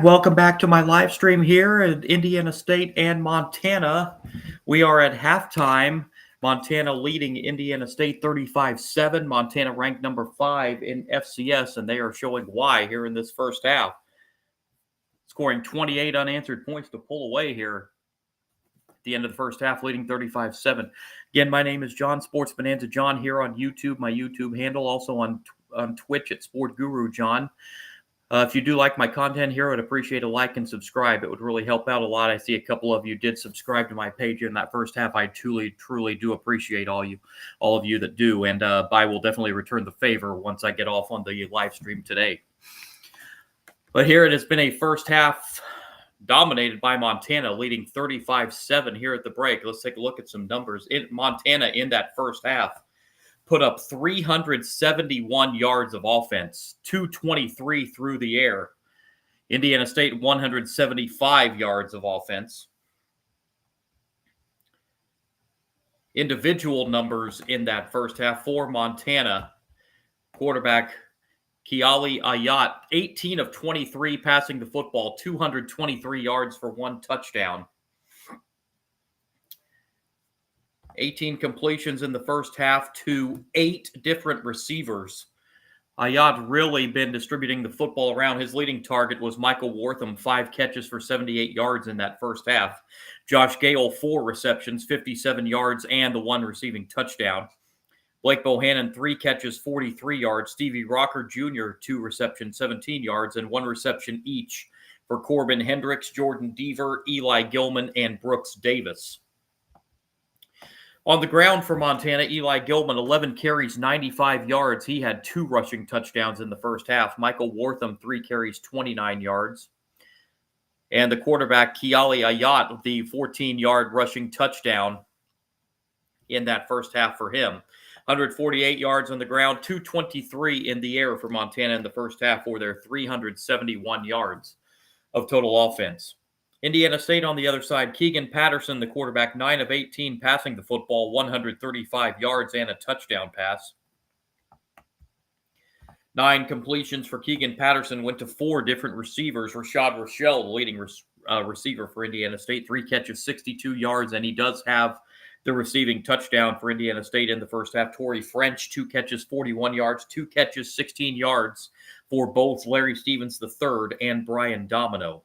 Welcome back to my live stream here at Indiana State and Montana. We are at halftime. Montana leading Indiana State 35-7. Montana ranked number 5 in FCS, and they are showing why here in this first half. Scoring 28 unanswered points to pull away here at the end of the first half, leading 35-7. Again, my name is John, Sports Bonanza John, here on YouTube, my YouTube handle, also on Twitch at Sport Guru John. If you do like my content here, I'd appreciate a like and subscribe. It would really help out a lot. I see a couple of you did subscribe to my page in that first half. I truly do appreciate all of you that do, and I will definitely return the favor once I get off on the live stream today. But here it has been a first half dominated by Montana, leading 35-7 here at the break. Let's take a look at some numbers. Montana in that first half put up 371 yards of offense, 223 through the air. Indiana State, 175 yards of offense. Individual numbers in that first half for Montana. Quarterback Kiali Ayat, 18 of 23 passing the football, 223 yards for 1 touchdown. 18 completions in the first half to 8 different receivers. Ayat really been distributing the football around. His leading target was Michael Wortham, 5 catches for 78 yards in that first half. Josh Gale, 4 receptions, 57 yards, and the 1 receiving touchdown. Blake Bohannon, 3 catches, 43 yards. Stevie Rocker Jr., 2 receptions, 17 yards, and 1 reception each for Corbin Hendricks, Jordan Deaver, Eli Gilman, and Brooks Davis. On the ground for Montana, Eli Gilman, 11 carries, 95 yards. He had 2 rushing touchdowns in the first half. Michael Wortham, 3 carries, 29 yards. And the quarterback, Kiali Ayat, the 14-yard rushing touchdown in that first half for him. 148 yards on the ground, 223 in the air for Montana in the first half for their 371 yards of total offense. Indiana State on the other side, Keegan Patterson, the quarterback, 9 of 18 passing the football, 135 yards and a touchdown pass. 9 completions for Keegan Patterson went to 4 different receivers. Rashad Rochelle, the leading receiver for Indiana State, 3 catches, 62 yards, and he does have the receiving touchdown for Indiana State in the first half. Torrey French, 2 catches, 41 yards, 2 catches, 16 yards for both Larry Stevens III and Brian Domino.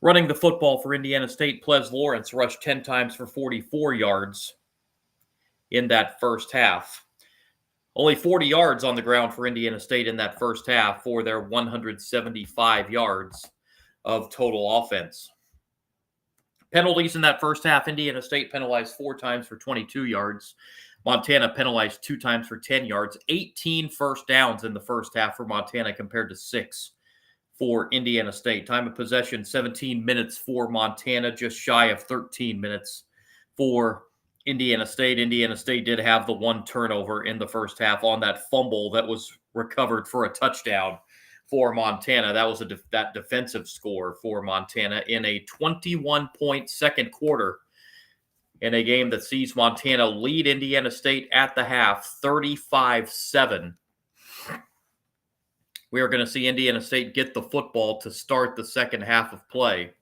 Running the football for Indiana State, Ples Lawrence rushed 10 times for 44 yards in that first half. Only 40 yards on the ground for Indiana State in that first half for their 175 yards of total offense. Penalties in that first half, Indiana State penalized 4 times for 22 yards. Montana penalized 2 times for 10 yards. 18 first downs in the first half for Montana compared to 6 for Indiana State. Time of possession, 17 minutes for Montana, just shy of 13 minutes for Indiana State. Indiana State did have the 1 turnover in the first half on that fumble that was recovered for a touchdown for Montana. That was that defensive score for Montana in a 21-point second quarter in a game that sees Montana lead Indiana State at the half, 35-7. We are going to see Indiana State get the football to start the second half of play.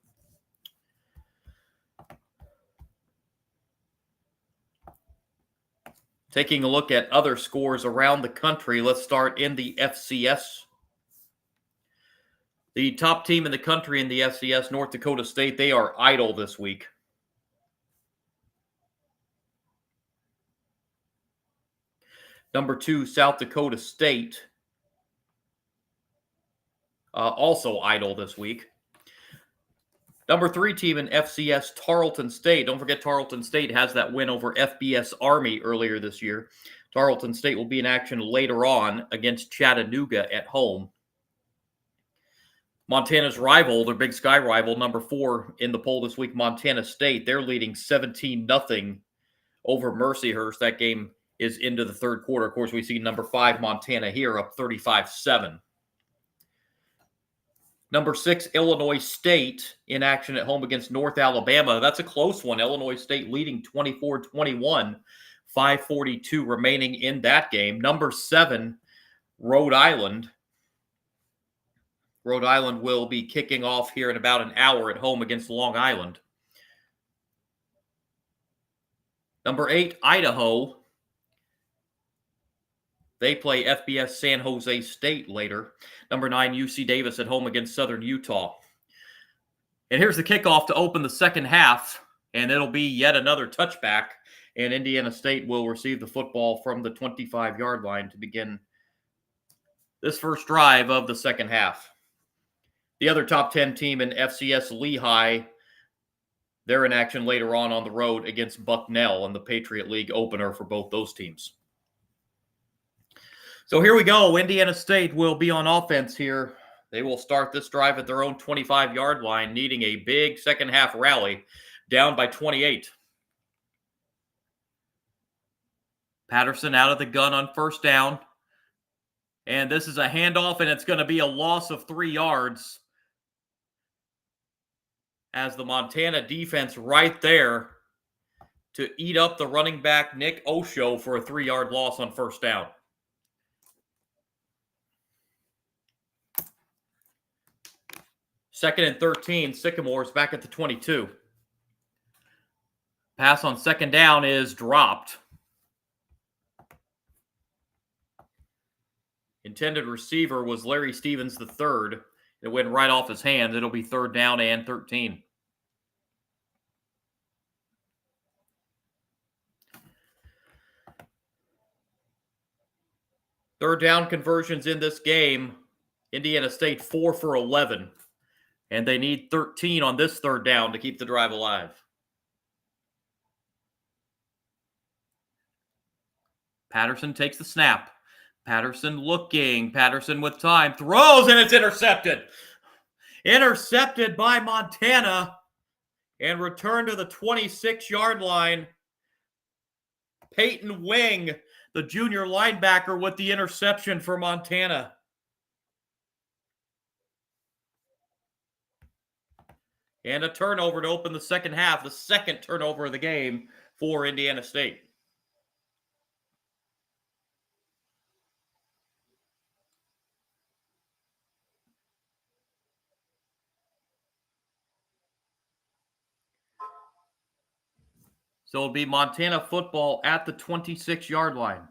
Taking a look at other scores around the country, let's start in the FCS. The top team in the country in the FCS, North Dakota State, they are idle this week. Number 2, South Dakota State, also idle this week. Number 3 team in FCS, Tarleton State. Don't forget Tarleton State has that win over FBS Army earlier this year. Tarleton State will be in action later on against Chattanooga at home. Montana's rival, their Big Sky rival, number 4 in the poll this week, Montana State. They're leading 17-0 over Mercyhurst. That game is into the third quarter. Of course, we see number 5, Montana here, up 35-7. Number 6, Illinois State in action at home against North Alabama. That's a close one. Illinois State leading 24-21, 5:42 remaining in that game. Number 7, Rhode Island Rhode Island will be kicking off here in about an hour at home against Long Island. Number 8, Idaho. They play FBS San Jose State later. Number 9, UC Davis at home against Southern Utah. And here's the kickoff to open the second half, and it'll be yet another touchback, and Indiana State will receive the football from the 25-yard line to begin this first drive of the second half. The other top 10 team in FCS, Lehigh, they're in action later on the road against Bucknell in the Patriot League opener for both those teams. So here we go. Indiana State will be on offense here. They will start this drive at their own 25-yard line, needing a big second-half rally, down by 28. Patterson out of the gun on first down. And this is a handoff, and it's going to be a loss of 3 yards as the Montana defense right there to eat up the running back Nick Osho for a 3-yard loss on first down. Second and 13, Sycamores back at the 22. Pass on second down is dropped. Intended receiver was Larry Stevens III. It went right off his hand. It'll be third down and 13. Third down conversions in this game, Indiana State 4 for 11. And they need 13 on this third down to keep the drive alive. Patterson takes the snap. Patterson looking. Patterson with time. Throws, and it's intercepted. Intercepted by Montana and returned to the 26-yard line. Peyton Wing, the junior linebacker, with the interception for Montana. And a turnover to open the second half, the second turnover of the game for Indiana State. So it'll be Montana football at the 26-yard line.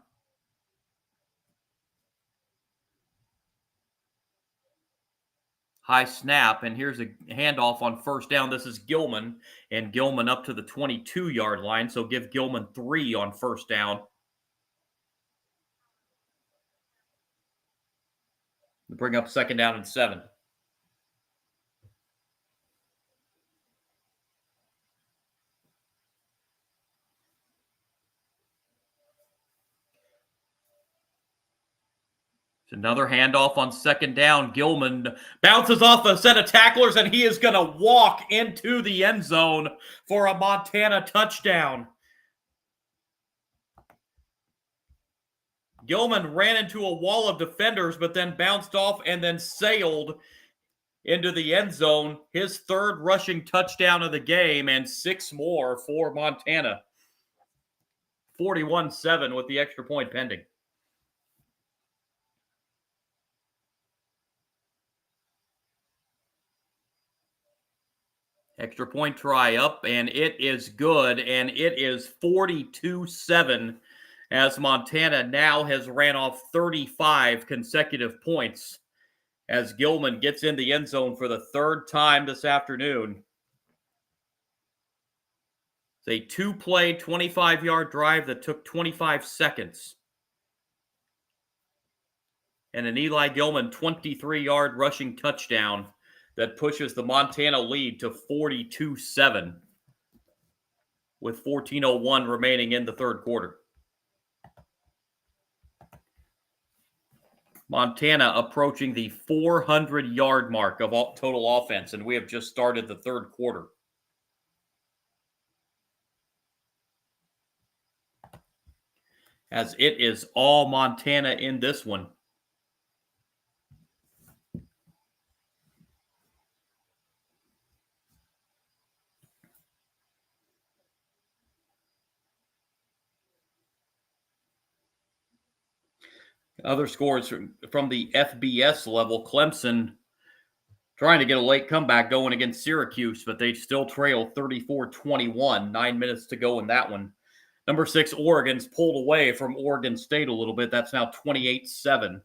High snap, and here's a handoff on first down. This is Gilman, and Gilman up to the 22-yard line, so give Gilman 3 on first down. Bring up second down and 7. Another handoff on second down. Gilman bounces off a set of tacklers, and he is going to walk into the end zone for a Montana touchdown. Gilman ran into a wall of defenders, but then bounced off and then sailed into the end zone. His third rushing touchdown of the game, and 6 more for Montana. 41-7 with the extra point pending. Extra point try up, and it is good, and it is 42-7 as Montana now has ran off 35 consecutive points as Gilman gets in the end zone for the third time this afternoon. It's a 2-play, 25-yard drive that took 25 seconds. And an Eli Gilman 23-yard rushing touchdown that pushes the Montana lead to 42-7 with 14:01 remaining in the third quarter. Montana approaching the 400-yard mark of total offense, and we have just started the third quarter. As it is all Montana in this one. Other scores from the FBS level, Clemson trying to get a late comeback going against Syracuse, but they still trail 34-21. 9 minutes to go in that one. Number 6, Oregon's pulled away from Oregon State a little bit. That's now 28-7.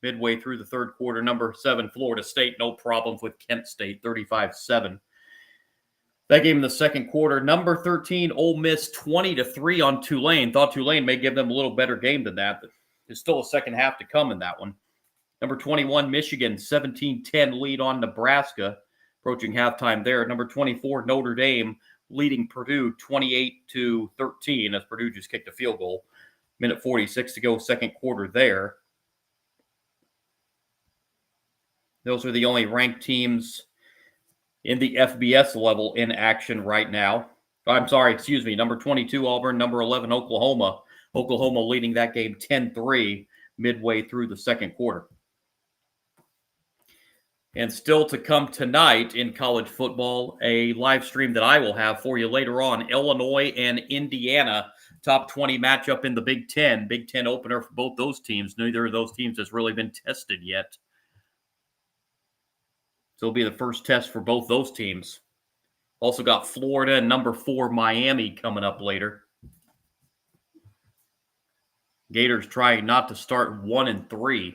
Midway through the third quarter. Number 7, Florida State, no problems with Kent State, 35-7. That game in the second quarter. Number 13, Ole Miss, 20-3 on Tulane. Thought Tulane may give them a little better game than that, but there's still a second half to come in that one. Number 21, Michigan, 17-10 lead on Nebraska, approaching halftime there. Number 24, Notre Dame, leading Purdue 28-13 as Purdue just kicked a field goal. Minute 46 to go, second quarter there. Those are the only ranked teams in the FBS level in action right now. Number 22, Auburn. Number 11, Oklahoma. Oklahoma leading that game 10-3 midway through the second quarter. And still to come tonight in college football, a live stream that I will have for you later on. Illinois and Indiana, top 20 matchup in the Big Ten. Big Ten opener for both those teams. Neither of those teams has really been tested yet. So it'll be the first test for both those teams. Also got Florida and number 4, Miami coming up later. Gators trying not to start 1-3.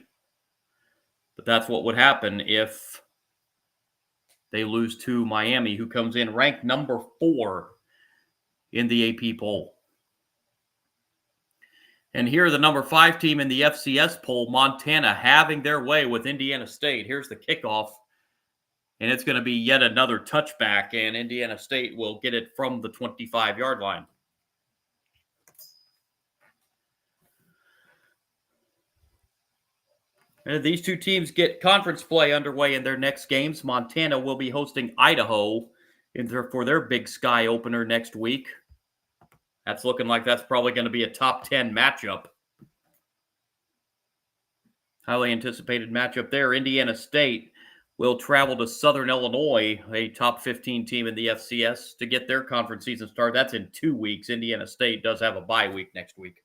But that's what would happen if they lose to Miami, who comes in ranked number 4 in the AP poll. And here, the number 5 team in the FCS poll, Montana, having their way with Indiana State. Here's the kickoff. And it's going to be yet another touchback, and Indiana State will get it from the 25-yard line. And these two teams get conference play underway in their next games. Montana will be hosting Idaho for their Big Sky opener next week. That's looking like that's probably going to be a top 10 matchup. Highly anticipated matchup there. Indiana State will travel to Southern Illinois, a top 15 team in the FCS, to get their conference season started. That's in 2 weeks. Indiana State does have a bye week next week.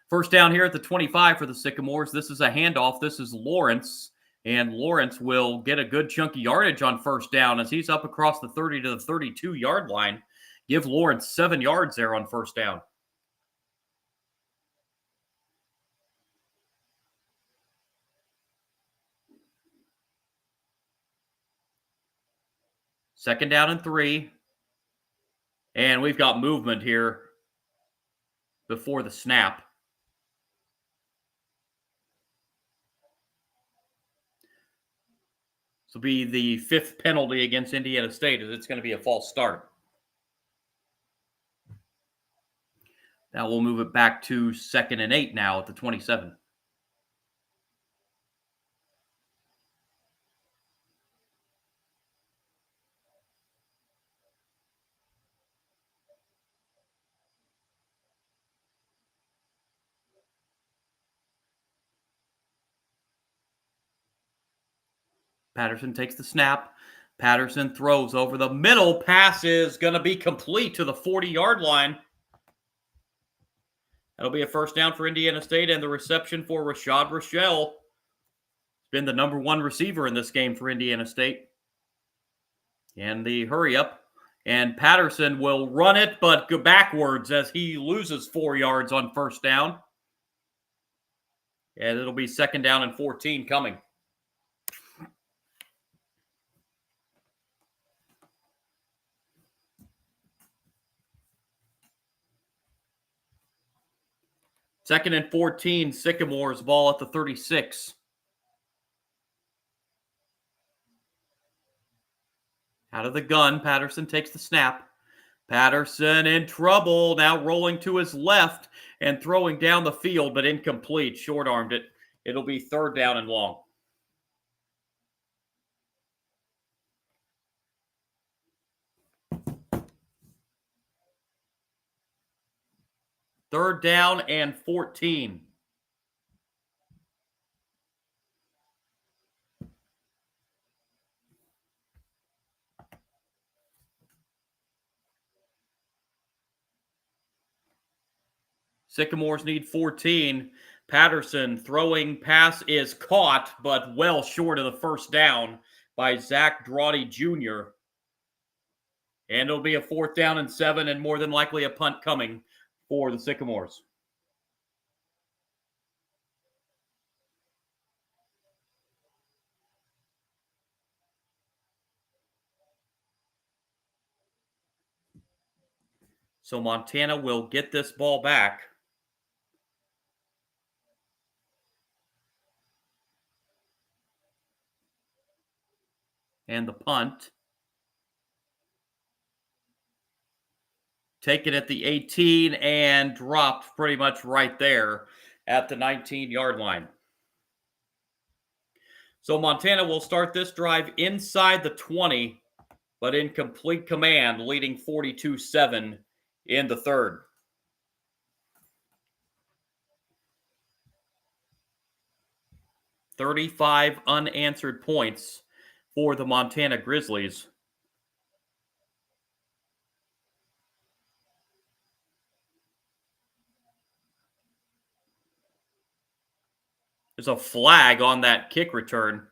First down here at the 25 for the Sycamores. This is a handoff. This is Lawrence, and Lawrence will get a good chunk of yardage on first down as he's up across the 30 to the 32-yard line. Give Lawrence 7 yards there on first down. Second down and 3. And we've got movement here before the snap. This will be the 5th penalty against Indiana State, as it's going to be a false start. Now we'll move it back to 2nd and 8 now at the 27. Patterson takes the snap. Patterson throws over the middle. Pass is going to be complete to the 40-yard line. That'll be a first down for Indiana State, and the reception for Rashad Rochelle. He's been the number 1 receiver in this game for Indiana State. And the hurry up. And Patterson will run it, but go backwards as he loses 4 yards on first down. And it'll be 2nd down and 14 coming. Second and 14, Sycamores, ball at the 36. Out of the gun, Patterson takes the snap. Patterson in trouble, now rolling to his left and throwing down the field, but incomplete. Short-armed it. It'll be 3rd down and long. Third down and 14. Sycamores need 14. Patterson throwing pass is caught, but well short of the first down by Zach Drawdy Jr. And it'll be a 4th down and 7, and more than likely a punt coming for the Sycamores. So Montana will get this ball back. And the punt. Taken at the 18 and dropped pretty much right there at the 19-yard line. So Montana will start this drive inside the 20, but in complete command, leading 42-7 in the third. "35 unanswered points for the Montana Grizzlies. There's a flag on that kick return.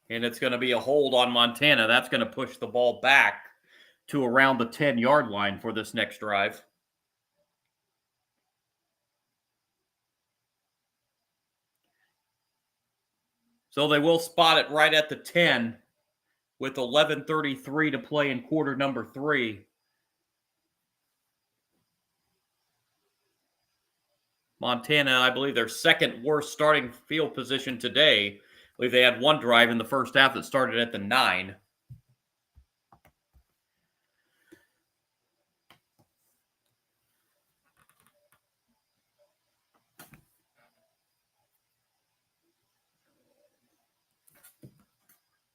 And it's going to be a hold on Montana. That's going to push the ball back to around the 10-yard line for this next drive. So they will spot it right at the 10 with 11:33 to play in quarter number 3. Montana, I believe, their second worst starting field position today. I believe they had one drive in the first half that started at the 9.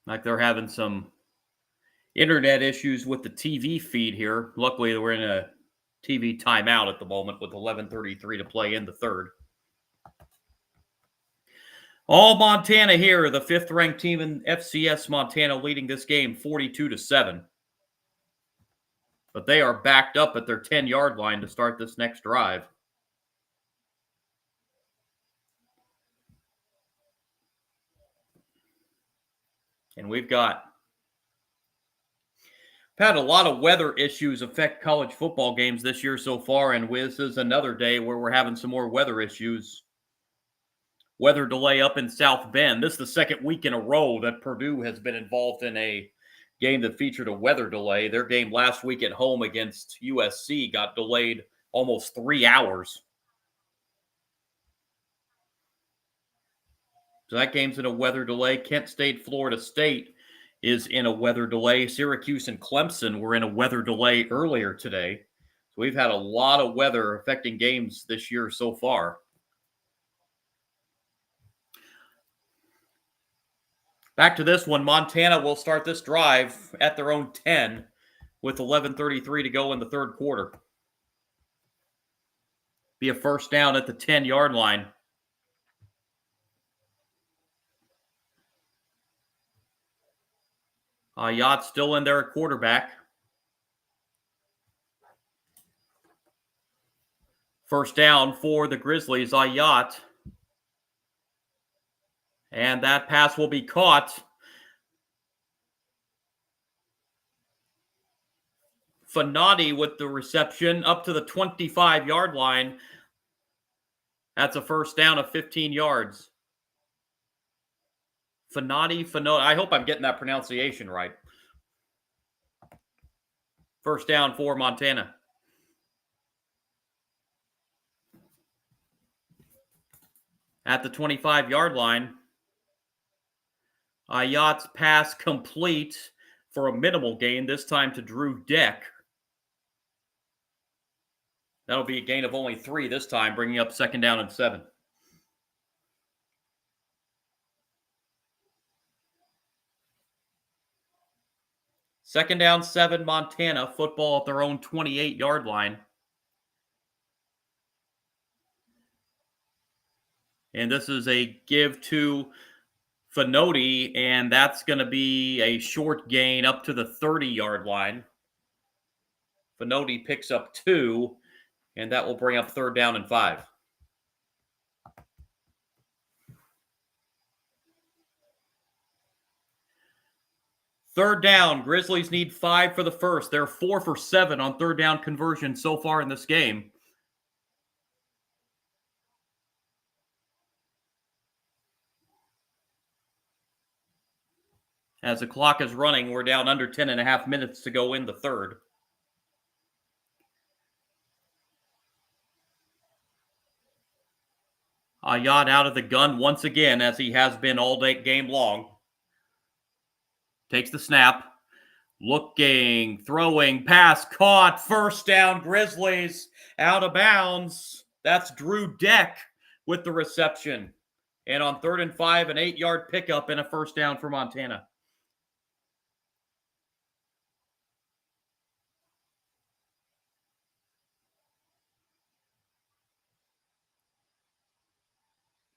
Like they're having some internet issues with the TV feed here. Luckily, we're in a TV timeout at the moment with 11:33 to play in the third. All Montana here, the 5th-ranked team in FCS Montana, leading this game 42-7. But they are backed up at their 10-yard line to start this next drive. And we've had a lot of weather issues affect college football games this year so far, and this is another day where we're having some more weather issues. Weather delay up in South Bend. This is the second week in a row that Purdue has been involved in a game that featured a weather delay. Their game last week at home against USC got delayed almost 3 hours. So that game's in a weather delay. Kent State, Florida State is in a weather delay. Syracuse and Clemson were in a weather delay earlier today. So we've had a lot of weather affecting games this year so far. Back to this one. Montana will start this drive at their own 10 with 11:33 to go in the third quarter. Be a first down at the 10-yard line. Yacht still in there at quarterback. First down for the Grizzlies, Yacht. And that pass will be caught. Fanati with the reception up to the 25-yard line. That's a first down of 15 yards. Fanati. I hope I'm getting that pronunciation right. First down for Montana. At the 25-yard line, Yacht's pass complete for a minimal gain, this time to Drew Deck. That'll be a gain of only 3 this time, bringing up second down and 7. Second down, 7, Montana. Football at their own 28-yard line. And this is a give to Fanoti, and that's going to be a short gain up to the 30-yard line. Fanoti picks up 2, And that will bring up 3rd down and 5. Third down, Grizzlies need 5 for the first. They're 4 for 7 on 3rd down conversion so far in this game. As the clock is running, we're down under 10.5 minutes to go in the third. Ayad out of the gun once again, as he has been all day game long. Takes the snap. Looking, throwing, pass, caught, 1st down, Grizzlies, out of bounds. That's Drew Deck with the reception. And on 3rd and 5, an 8-yard pickup and a 1st down for Montana.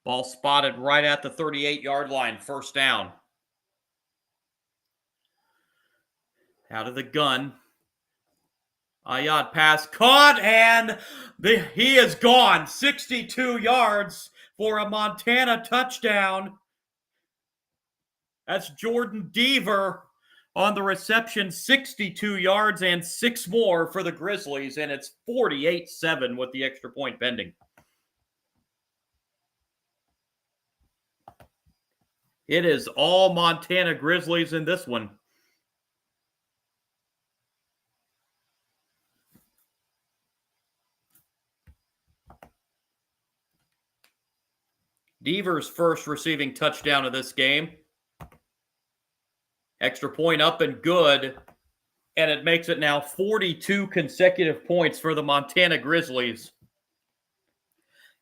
Ball spotted right at the 38-yard line, 1st down. Out of the gun. Ayad pass caught, and he is gone. 62 yards for a Montana touchdown. That's Jordan Deaver on the reception, 62 yards and 6 more for the Grizzlies, and it's 48-7 with the extra point pending. It is all Montana Grizzlies in this one. Deaver's first receiving touchdown of this game. Extra point up and good. And it makes it now 42 consecutive points for the Montana Grizzlies.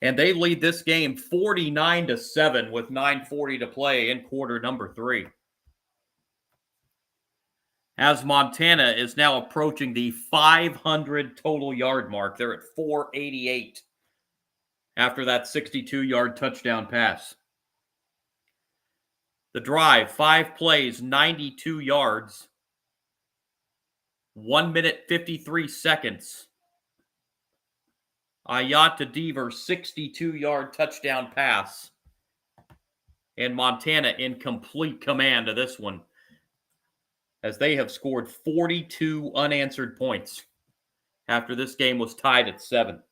And they lead this game 49-7 with 9:40 to play in quarter number 3. As Montana is now approaching the 500 total yard mark. They're at 488 after that 62-yard touchdown pass. The drive, 5 plays, 92 yards, 1 minute, 53 seconds. Ayat to Deaver, 62-yard touchdown pass. And Montana in complete command of this one, as they have scored 42 unanswered points after this game was tied at 7.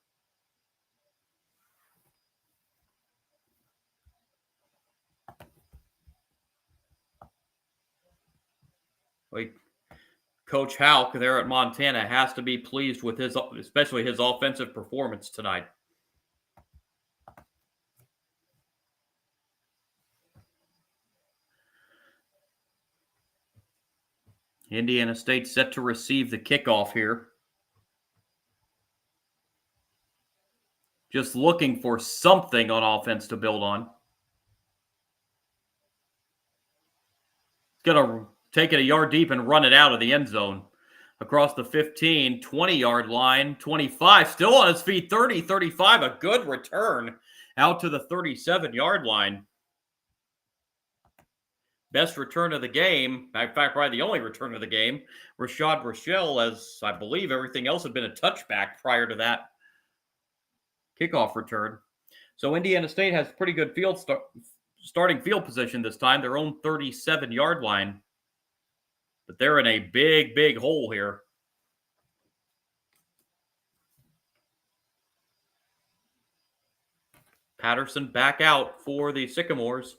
Coach Houck there at Montana has to be pleased with especially his offensive performance tonight. Indiana State set to receive the kickoff here. Just looking for something on offense to build on. It's going to take it a yard deep and run it out of the end zone. Across the 15, 20-yard line, 25, still on his feet, 30, 35, a good return out to the 37-yard line. Best return of the game, in fact, probably the only return of the game, Rashad Rochelle, as I believe everything else had been a touchback prior to that kickoff return. So Indiana State has pretty good starting field position this time, their own 37-yard line. But they're in a big, big hole here. Patterson back out for the Sycamores.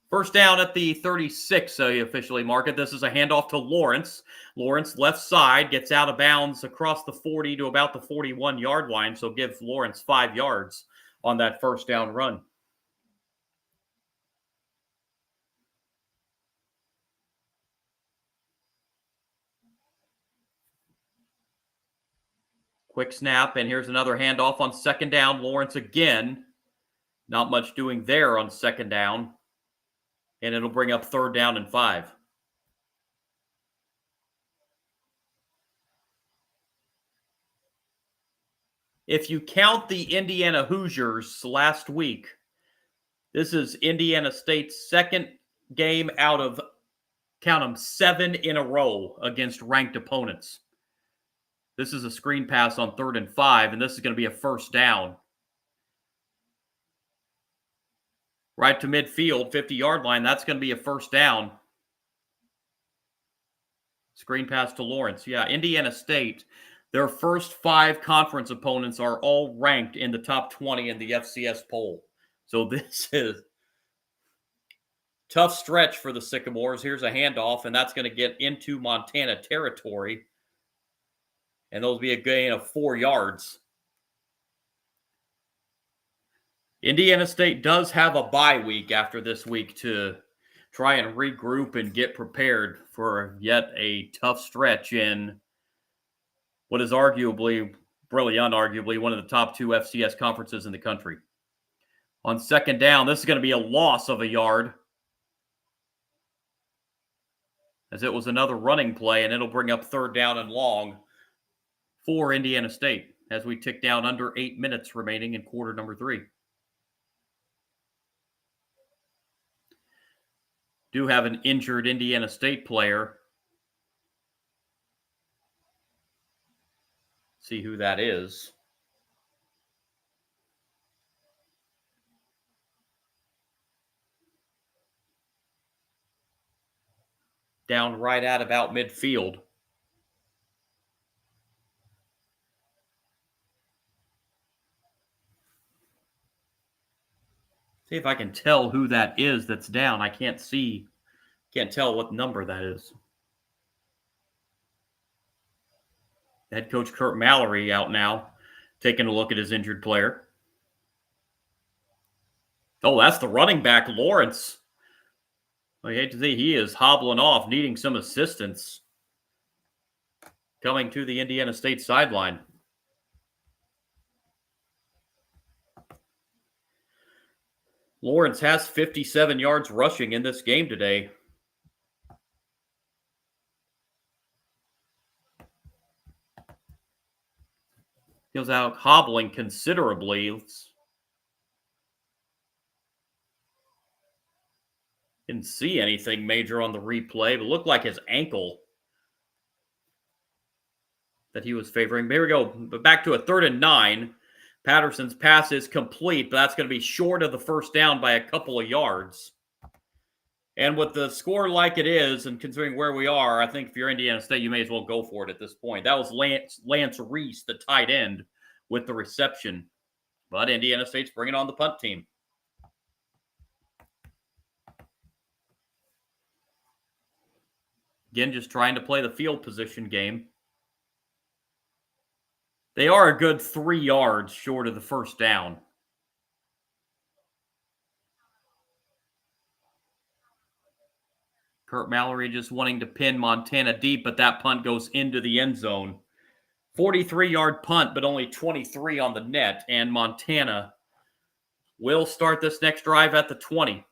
First down at the 36, so you officially mark it. This is a handoff to Lawrence. Lawrence left side gets out of bounds across the 40 to about the 41-yard line, so give Lawrence 5 yards on that first down run. Quick snap, and here's another handoff on second down. Lawrence again. Not much doing there on second down. And it'll bring up 3rd down and 5. If you count the Indiana Hoosiers last week, this is Indiana State's second game out of, count them, 7 in a row against ranked opponents. This is a screen pass on 3rd and 5, and this is going to be a first down. Right to midfield, 50-yard line. That's going to be a first down. Screen pass to Lawrence. Yeah, Indiana State, their first 5 conference opponents are all ranked in the top 20 in the FCS poll. So this is tough stretch for the Sycamores. Here's a handoff, and that's going to get into Montana territory. And those will be a gain of 4 yards. Indiana State does have a bye week after this week to try and regroup and get prepared for yet a tough stretch in what is arguably, really unarguably, one of the top 2 FCS conferences in the country. On 2nd down, this is going to be a loss of a yard, as it was another running play, and it'll bring up 3rd down and long for Indiana State as we tick down under 8 minutes remaining in quarter number 3. Do have an injured Indiana State player. See who that is. Down right at about midfield. See if I can tell who that is that's down. I can't tell what number that is. Head coach Kurt Mallory out now, taking a look at his injured player. Oh, that's the running back, Lawrence. I hate to see he is hobbling off, needing some assistance. Coming to the Indiana State sideline. Lawrence has 57 yards rushing in this game today. He was out hobbling considerably. Didn't see anything major on the replay, but looked like his ankle that he was favoring. Here we go. But back to a 3rd and 9. Patterson's pass is complete, but that's going to be short of the first down by a couple of yards. And with the score like it is, and considering where we are, I think if you're Indiana State, you may as well go for it at this point. That was Lance Reese, the tight end, with the reception. But Indiana State's bringing on the punt team. Again, just trying to play the field position game. They are a good 3 yards short of the first down. Kurt Mallory just wanting to pin Montana deep, but that punt goes into the end zone. 43-yard punt, but only 23 on the net, and Montana will start this next drive at the 20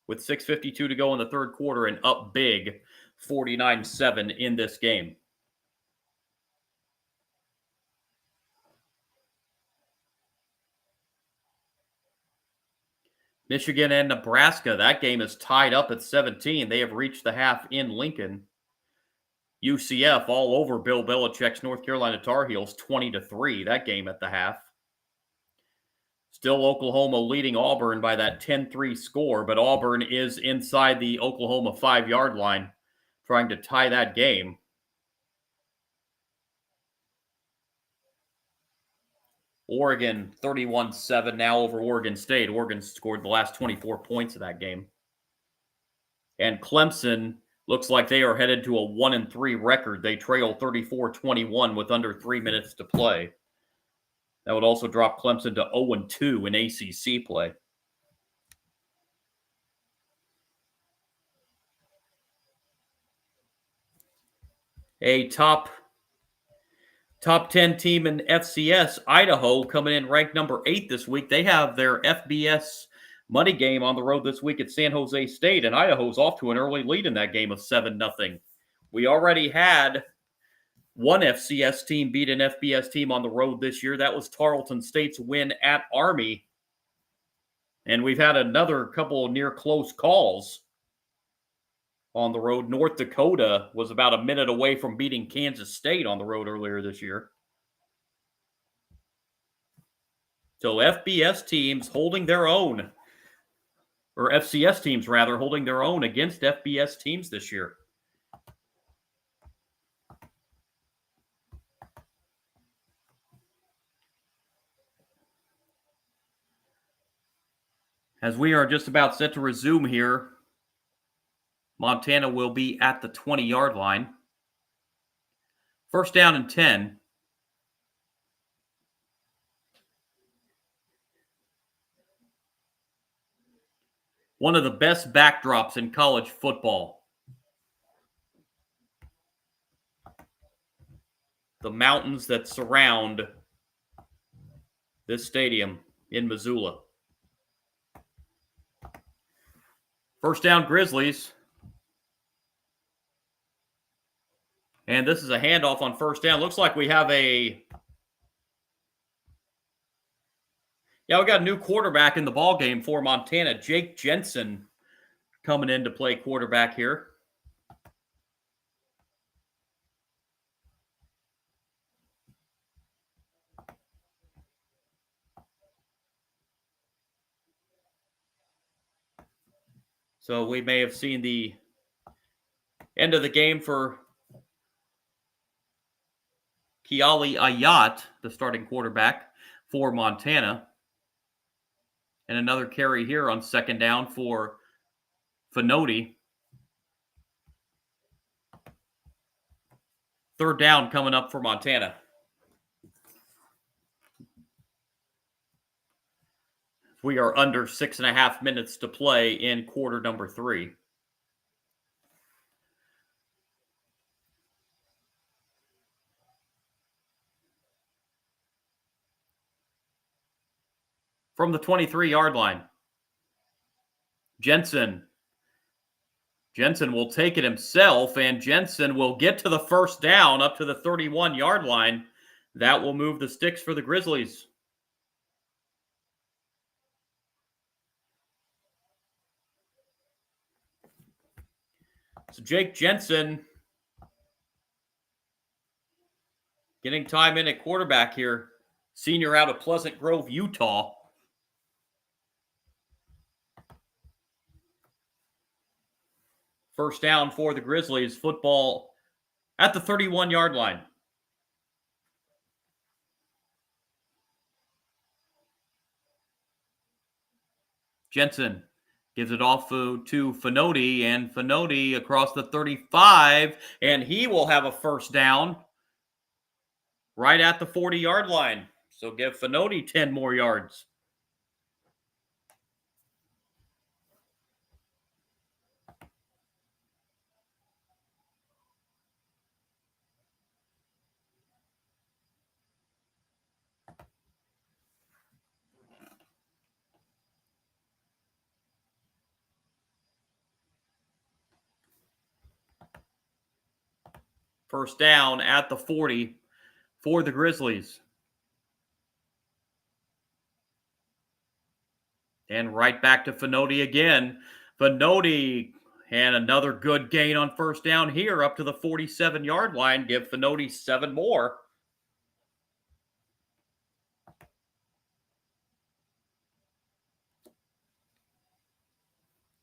with 6:52 to go in the 3rd quarter and up big 49-7 in this game. Michigan and Nebraska, that game is tied up at 17. They have reached the half in Lincoln. UCF all over Bill Belichick's North Carolina Tar Heels, 20-3, that game at the half. Still Oklahoma leading Auburn by that 10-3 score, but Auburn is inside the Oklahoma 5-yard line, trying to tie that game. Oregon 31-7 now over Oregon State. Oregon scored the last 24 points of that game. And Clemson looks like they are headed to a 1-3 record. They trail 34-21 with under 3 minutes to play. That would also drop Clemson to 0-2 in ACC play. A top 10 team in FCS, Idaho, coming in ranked number 8 this week. They have their FBS money game on the road this week at San Jose State, and Idaho's off to an early lead in that game of 7-0. We already had one FCS team beat an FBS team on the road this year. That was Tarleton State's win at Army. And we've had another couple of near close calls. on the road. North Dakota was about a minute away from beating Kansas State on the road earlier this year. So FBS teams holding their own, or FCS teams rather, holding their own against FBS teams this year. As we are just about set to resume here, Montana will be at the 20-yard line. First down and 10. One of the best backdrops in college football. The mountains that surround this stadium in Missoula. First down, Grizzlies. And this is a handoff on first down. Looks like we have we got a new quarterback in the ball game for Montana. Jake Jensen coming in to play quarterback here. So we may have seen the end of the game for Keali Ayat, the starting quarterback for Montana. And another carry here on second down for Finoti. Third down coming up for Montana. We are under 6.5 minutes to play in quarter number 3. From the 23-yard line, Jensen will take it himself, and Jensen will get to the first down up to the 31-yard line. That will move the sticks for the Grizzlies. So Jake Jensen getting time in at quarterback here. Senior out of Pleasant Grove, Utah. First down for the Grizzlies. Football at the 31-yard line. Jensen gives it off to Finoti, and Finoti across the 35, and he will have a first down right at the 40-yard line. So give Finoti 10 more yards. First down at the 40 for the Grizzlies. And right back to Finoti again. Finoti, and another good gain on first down here up to the 47-yard line. Give Finoti 7 more.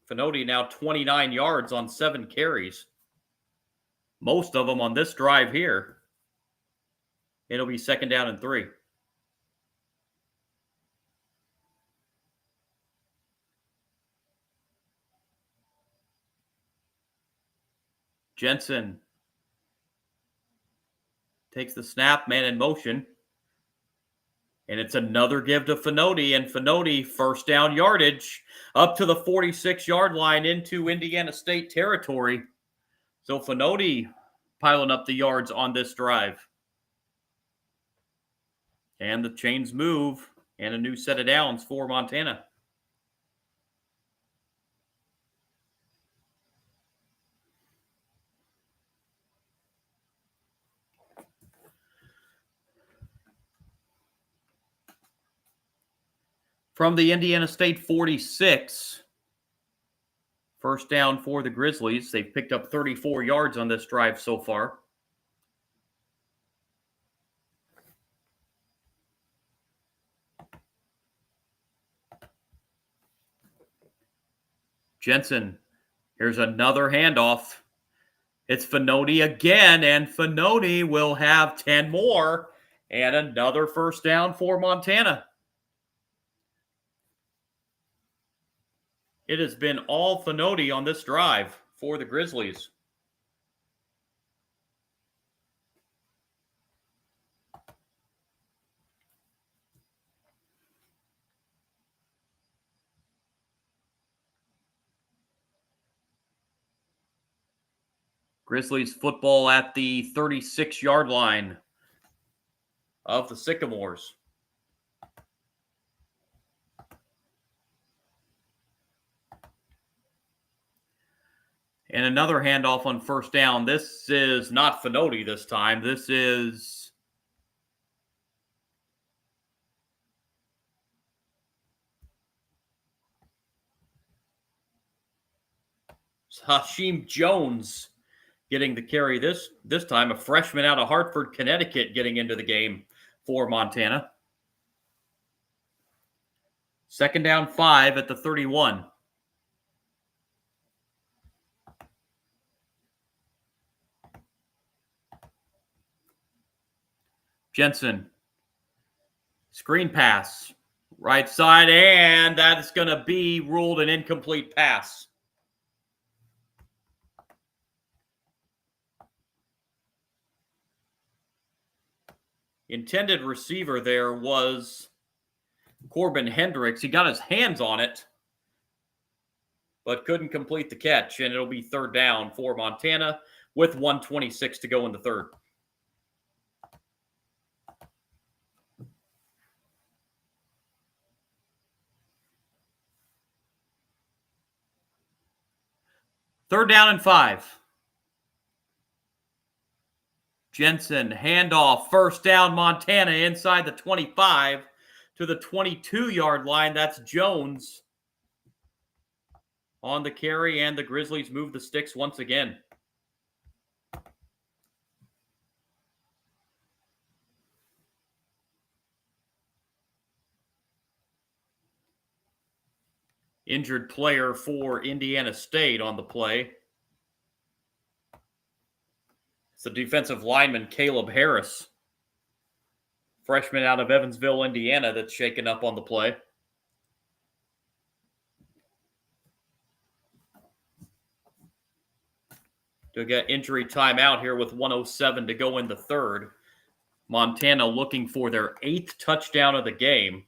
Finoti now 29 yards on 7 carries. Most of them on this drive here. It'll be second down and 3. Jensen takes the snap, man in motion. And it's another give to Finoti, and Finoti first down yardage up to the 46-yard line into Indiana State territory. So Finoti piling up the yards on this drive. And the chains move, and a new set of downs for Montana. From the Indiana State 46, First down for the Grizzlies. They've picked up 34 yards on this drive so far. Jensen, here's another handoff. It's Finoti again, and Finoti will have 10 more and another first down for Montana. It has been all Finoti on this drive for the Grizzlies. Grizzlies football at the 36-yard line of the Sycamores. And another handoff on first down. This is not Finoti this time. This is Hashim Jones getting the carry this time. A freshman out of Hartford, Connecticut, getting into the game for Montana. Second down 5 at the 31. Jensen, screen pass, right side, and that is going to be ruled an incomplete pass. Intended receiver there was Corbin Hendricks. He got his hands on it, but couldn't complete the catch, and it'll be third down for Montana with 1:26 to go in the third. Third down and 5. Jensen, handoff, first down, Montana inside the 25 to the 22-yard line. That's Jones on the carry, and the Grizzlies move the sticks once again. Injured player for Indiana State on the play. It's the defensive lineman Caleb Harris, freshman out of Evansville, Indiana, that's shaken up on the play. To get injury timeout here with 1:07 to go in the third. Montana looking for their 8th touchdown of the game.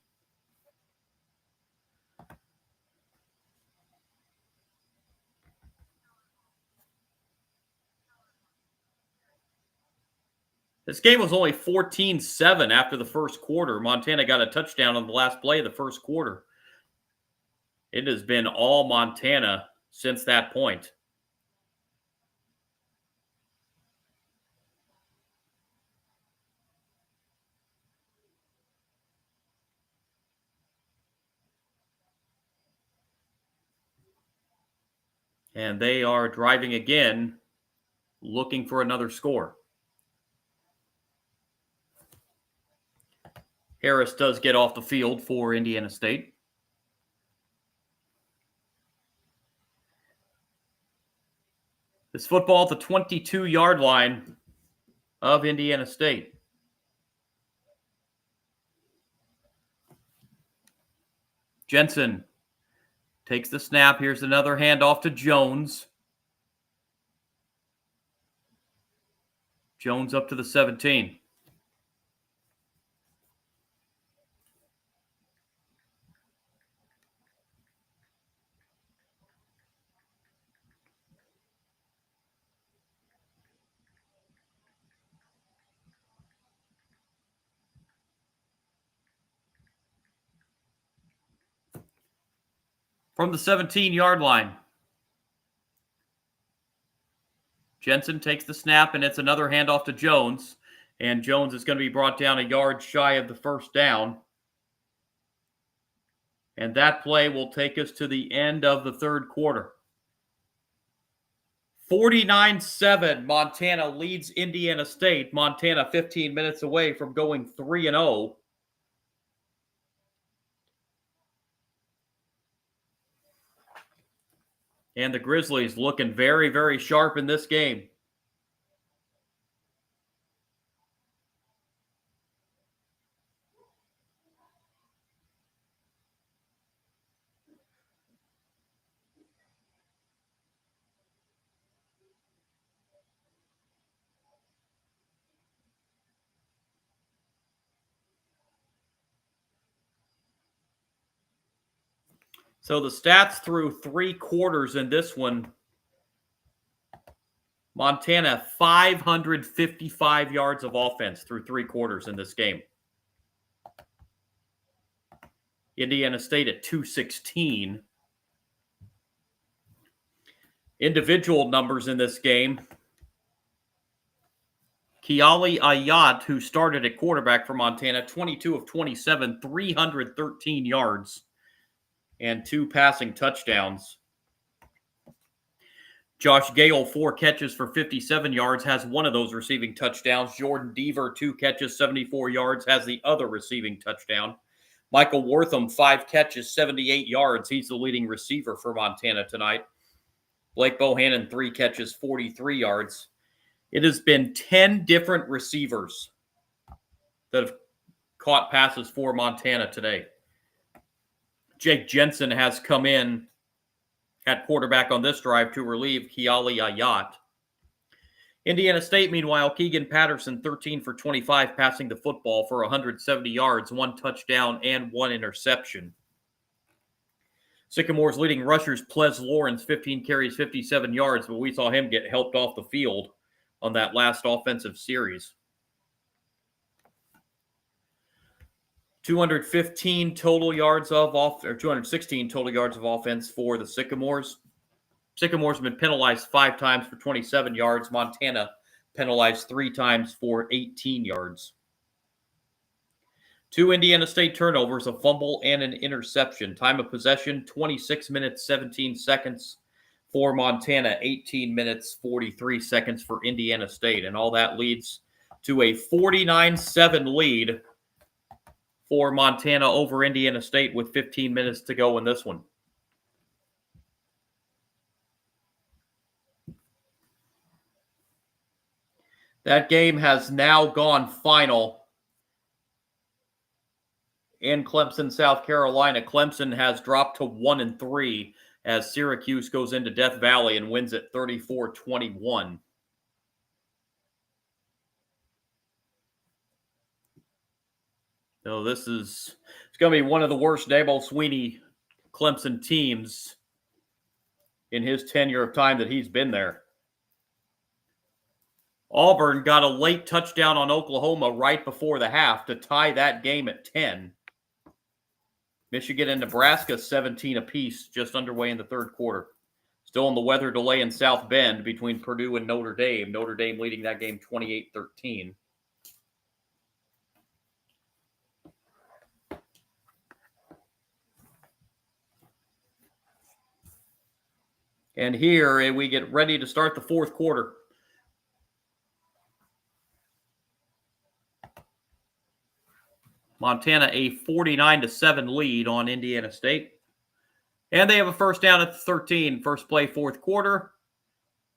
This game was only 14-7 after the first quarter. Montana got a touchdown on the last play of the first quarter. It has been all Montana since that point. And they are driving again, looking for another score. Harris does get off the field for Indiana State. This football at the 22-yard line of Indiana State. Jensen takes the snap. Here's another handoff to Jones. Jones up to the 17. From the 17-yard line. Jensen takes the snap, and it's another handoff to Jones. And Jones is going to be brought down a yard shy of the first down. And that play will take us to the end of the third quarter. 49-7, Montana leads Indiana State. Montana 15 minutes away from going 3-0. And the Grizzlies looking very, very sharp in this game. So the stats through 3 quarters in this one. Montana, 555 yards of offense through 3 quarters in this game. Indiana State at 216. Individual numbers in this game. Keali Ayat, who started at quarterback for Montana, 22 of 27, 313 yards, and 2 passing touchdowns. Josh Gale, 4 catches for 57 yards, has one of those receiving touchdowns. Jordan Deaver, 2 catches, 74 yards, has the other receiving touchdown. Michael Wortham, 5 catches, 78 yards. He's the leading receiver for Montana tonight. Blake Bohannon, 3 catches, 43 yards. It has been 10 different receivers that have caught passes for Montana today. Jake Jensen has come in at quarterback on this drive to relieve Keali Ayat. Indiana State, meanwhile, Keegan Patterson, 13 for 25, passing the football for 170 yards, 1 touchdown, and 1 interception. Sycamores leading rushers, Ples Lawrence, 15 carries, 57 yards, but we saw him get helped off the field on that last offensive series. 216 total yards of offense for the Sycamores. Sycamores have been penalized 5 times for 27 yards. Montana penalized 3 times for 18 yards. 2 Indiana State turnovers, a fumble, and an interception. Time of possession, 26 minutes, 17 seconds for Montana, 18 minutes, 43 seconds for Indiana State. And all that leads to a 49-7 lead for Montana over Indiana State with 15 minutes to go in this one. That game has now gone final in Clemson, South Carolina. Clemson has dropped to 1-3 as Syracuse goes into Death Valley and wins it 34-21. So it's going to be one of the worst Dabo Swinney Clemson teams in his tenure of time that he's been there. Auburn got a late touchdown on Oklahoma right before the half to tie that game at 10. Michigan and Nebraska 17 apiece, just underway in the third quarter. Still in the weather delay in South Bend between Purdue and Notre Dame. Notre Dame leading that game 28-13. And here we get ready to start the fourth quarter. Montana a 49-7 lead on Indiana State. And they have a first down at the 13. First play, fourth quarter.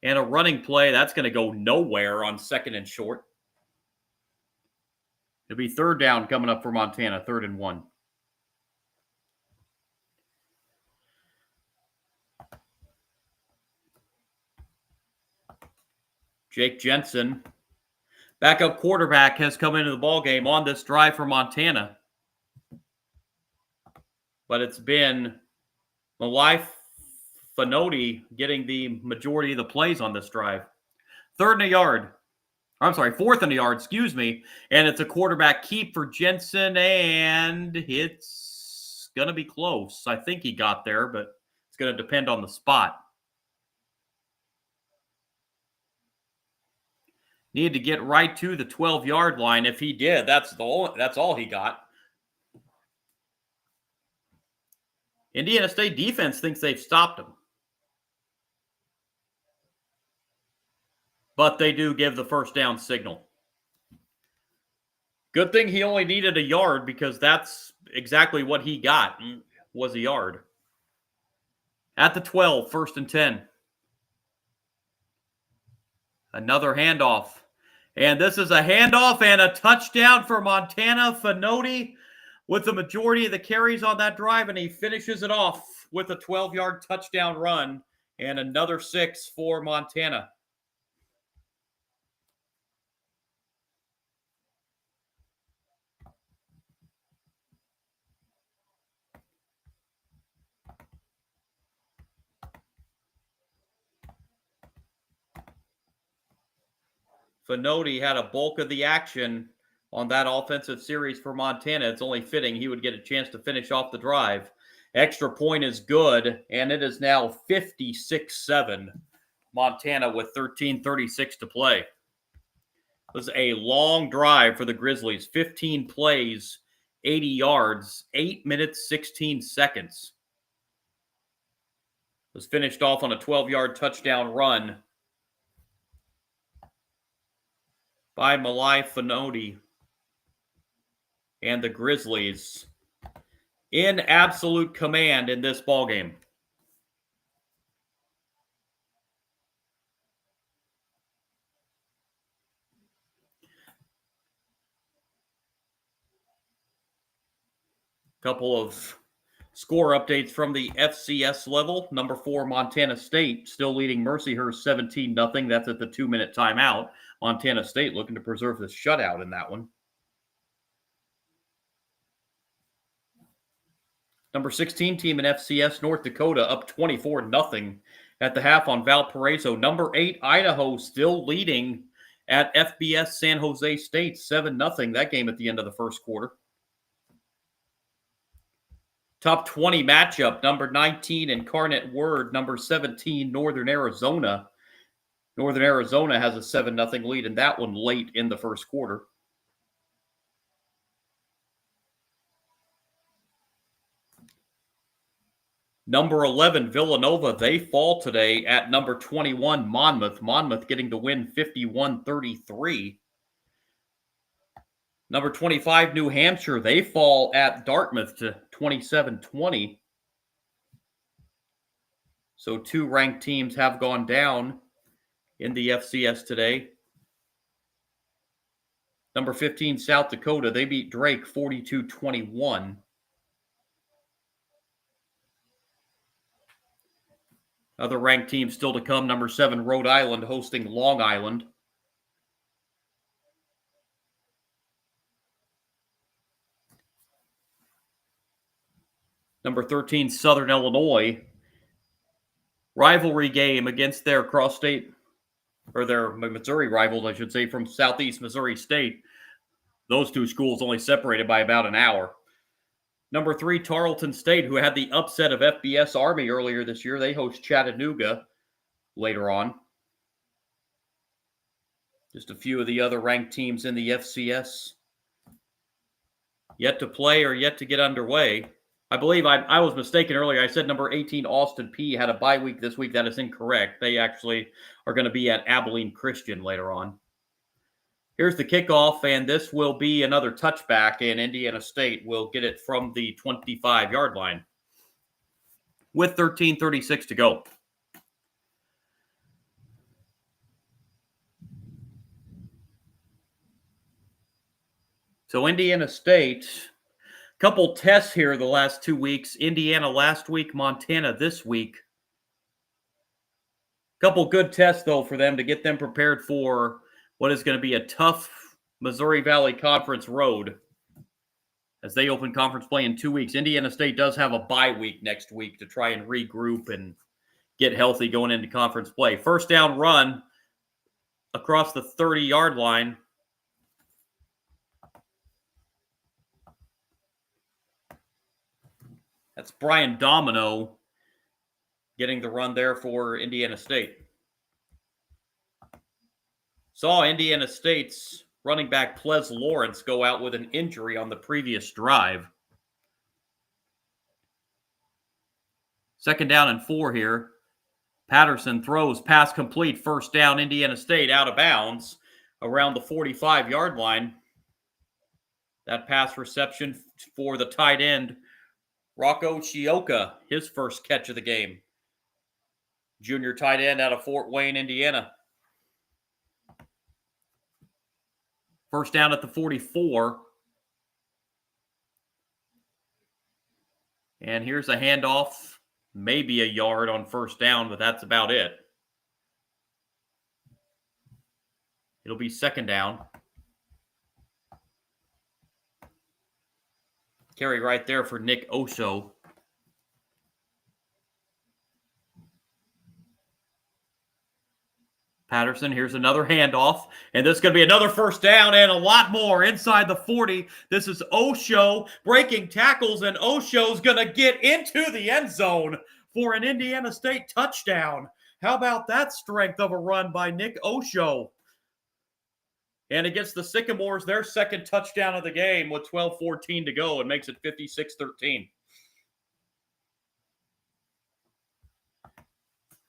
And a running play. That's going to go nowhere on second and short. It'll be third down coming up for Montana, 3rd and 1. Jake Jensen, backup quarterback, has come into the ballgame on this drive for Montana. But it's been Malai Fanoti getting the majority of the plays on this drive. 4th and a yard, and it's a quarterback keep for Jensen, and it's going to be close. I think he got there, but it's going to depend on the spot. Needed to get right to the 12-yard line. If he did, that's all he got. Indiana State defense thinks they've stopped him. but they do give the first down signal. Good thing he only needed a yard because that's exactly what he got, was a yard. At the 12, 1st and 10. Another handoff. And this is a handoff and a touchdown for Montana. Fenoti with the majority of the carries on that drive, and he finishes it off with a 12-yard touchdown run and another 6 for Montana. Fenoti had a bulk of the action on that offensive series for Montana. It's only fitting he would get a chance to finish off the drive. Extra point is good, and it is now 56-7. Montana with 13:36 to play. It was a long drive for the Grizzlies. 15 plays, 80 yards, 8 minutes, 16 seconds. It was finished off on a 12-yard touchdown run by Malai Fenoti and the Grizzlies in absolute command in this ballgame. Couple of score updates from the FCS level. Number 4, Montana State, still leading Mercyhurst 17-0. That's at the 2-minute timeout. Montana State looking to preserve the shutout in that one. Number 16 team in FCS, North Dakota, up 24-0 at the half on Valparaiso. Number 8, Idaho, still leading at FBS San Jose State, 7-0. That game at the end of the first quarter. Top 20 matchup, number 19, Incarnate Word, number 17, Northern Arizona. Northern Arizona has a 7-0 lead in that one late in the first quarter. Number 11, Villanova, they fall today at number 21, Monmouth. Monmouth getting the win 51-33. Number 25, New Hampshire, they fall at Dartmouth to 27-20. So 2 ranked teams have gone down in the FCS today. Number 15, South Dakota, they beat Drake 42-21. Other ranked teams still to come. Number 7, Rhode Island hosting Long Island. Number 13, Southern Illinois. Rivalry game against their cross-state, or their Missouri rivals, I should say, from Southeast Missouri State. Those 2 schools only separated by about an hour. Number 3, Tarleton State, who had the upset of FBS Army earlier this year. They host Chattanooga later on. Just a few of the other ranked teams in the FCS yet to play or yet to get underway. I believe I was mistaken earlier. I said number 18, Austin Peay, had a bye week this week. That is incorrect. They actually are going to be at Abilene Christian later on. Here's the kickoff, and this will be another touchback, and Indiana State will get it from the 25-yard line with 13:36 to go. So Indiana State, couple tests here the last 2 weeks. Indiana last week, Montana this week. Couple good tests, though, for them to get them prepared for what is going to be a tough Missouri Valley Conference road as they open conference play in 2 weeks. Indiana State does have a bye week next week to try and regroup and get healthy going into conference play. First down run across the 30-yard line. That's Brian Domino getting the run there for Indiana State. Saw Indiana State's running back Ples Lawrence go out with an injury on the previous drive. 2nd down and 4 here. Patterson throws, pass complete, first down, Indiana State, out of bounds around the 45-yard line. That pass reception for the tight end, Rocco Chioka, his first catch of the game. Junior tight end out of Fort Wayne, Indiana. First down at the 44. And here's a handoff, maybe a yard on first down, but that's about it. It'll be second down. Carry right there for Nick Osho. Patterson, here's another handoff, and this is going to be another first down and a lot more inside the 40. This is Osho breaking tackles, and Osho's going to get into the end zone for an Indiana State touchdown. How about that strength of a run by Nick Osho? And against the Sycamores, their second touchdown of the game with 12:14 to go. It makes it 56-13.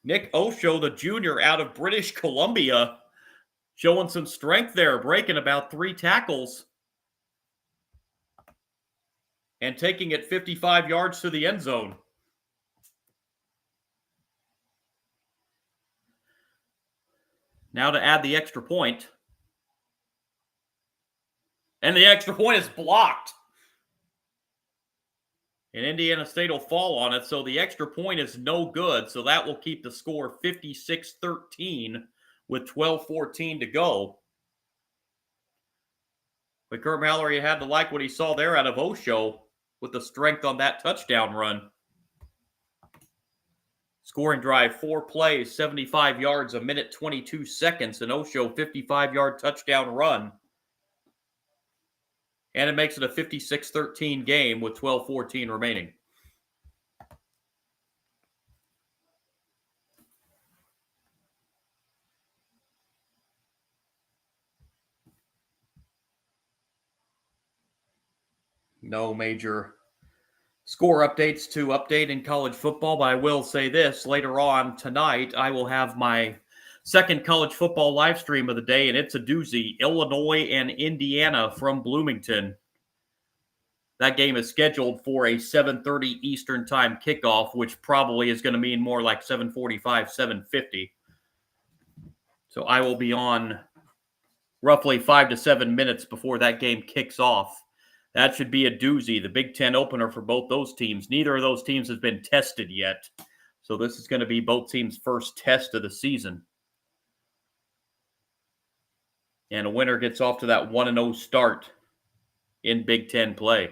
Nick Osho, the junior out of British Columbia, showing some strength there, breaking about 3 tackles and taking it 55 yards to the end zone. Now to add the extra point. And the extra point is blocked. And Indiana State will fall on it, so the extra point is no good. So that will keep the score 56-13 with 12:14 to go. But Kurt Mallory had to like what he saw there out of Osho with the strength on that touchdown run. Scoring drive, 4 plays, 75 yards, a minute 22 seconds, and Osho 55-yard touchdown run. And it makes it a 56-13 game with 12:14 remaining. No major score updates to update in college football, but I will say this. Later on tonight, I will have my second college football live stream of the day, and it's a doozy. Illinois and Indiana from Bloomington. That game is scheduled for a 7:30 Eastern time kickoff, which probably is going to mean more like 7:45, 7:50. So I will be on roughly 5 to 7 minutes before that game kicks off. That should be a doozy, the Big Ten opener for both those teams. Neither of those teams has been tested yet. So this is going to be both teams' first test of the season. And a winner gets off to that 1-0 start in Big Ten play.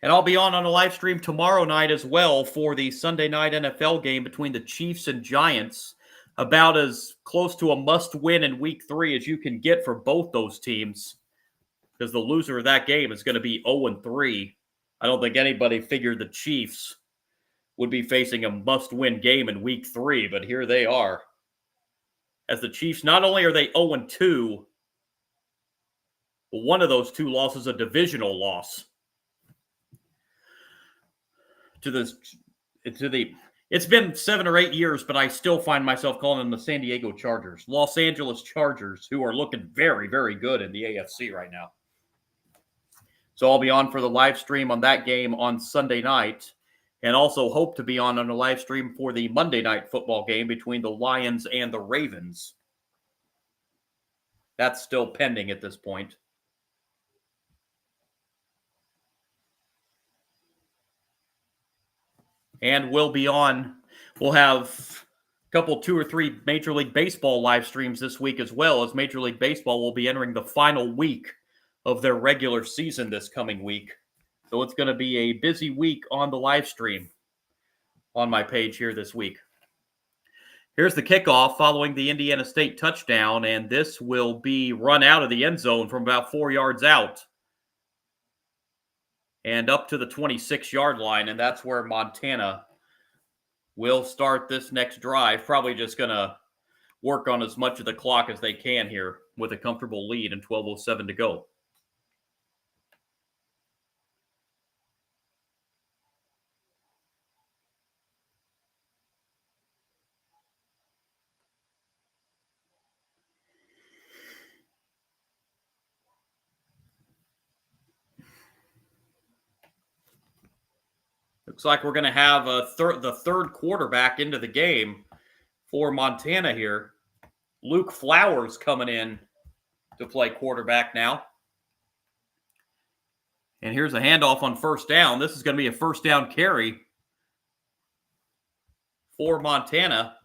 And I'll be on a live stream tomorrow night as well for the Sunday night NFL game between the Chiefs and Giants. About as close to a must-win in Week 3 as you can get for both those teams, because the loser of that game is going to be 0-3. I don't think anybody figured the Chiefs would be facing a must-win game in Week 3, but here they are. As the Chiefs, not only are they 0-2, but one of those 2 losses is a divisional loss. It's been 7 or 8 years, but I still find myself calling them the San Diego Chargers. Los Angeles Chargers, who are looking very, very good in the AFC right now. So I'll be on for the live stream on that game on Sunday night, and also hope to be on a live stream for the Monday night football game between the Lions and the Ravens. That's still pending at this point. And we'll have a couple, 2 or 3 Major League Baseball live streams this week as well, as Major League Baseball will be entering the final week of their regular season this coming week. So it's going to be a busy week on the live stream on my page here this week. Here's the kickoff following the Indiana State touchdown, and this will be run out of the end zone from about 4 yards out and up to the 26-yard line, and that's where Montana will start this next drive. Probably just going to work on as much of the clock as they can here with a comfortable lead and 12:07 to go. Looks like we're going to have the third quarterback into the game for Montana here. Luke Flowers coming in to play quarterback now. And here's a handoff on first down. This is going to be a first down carry for Montana.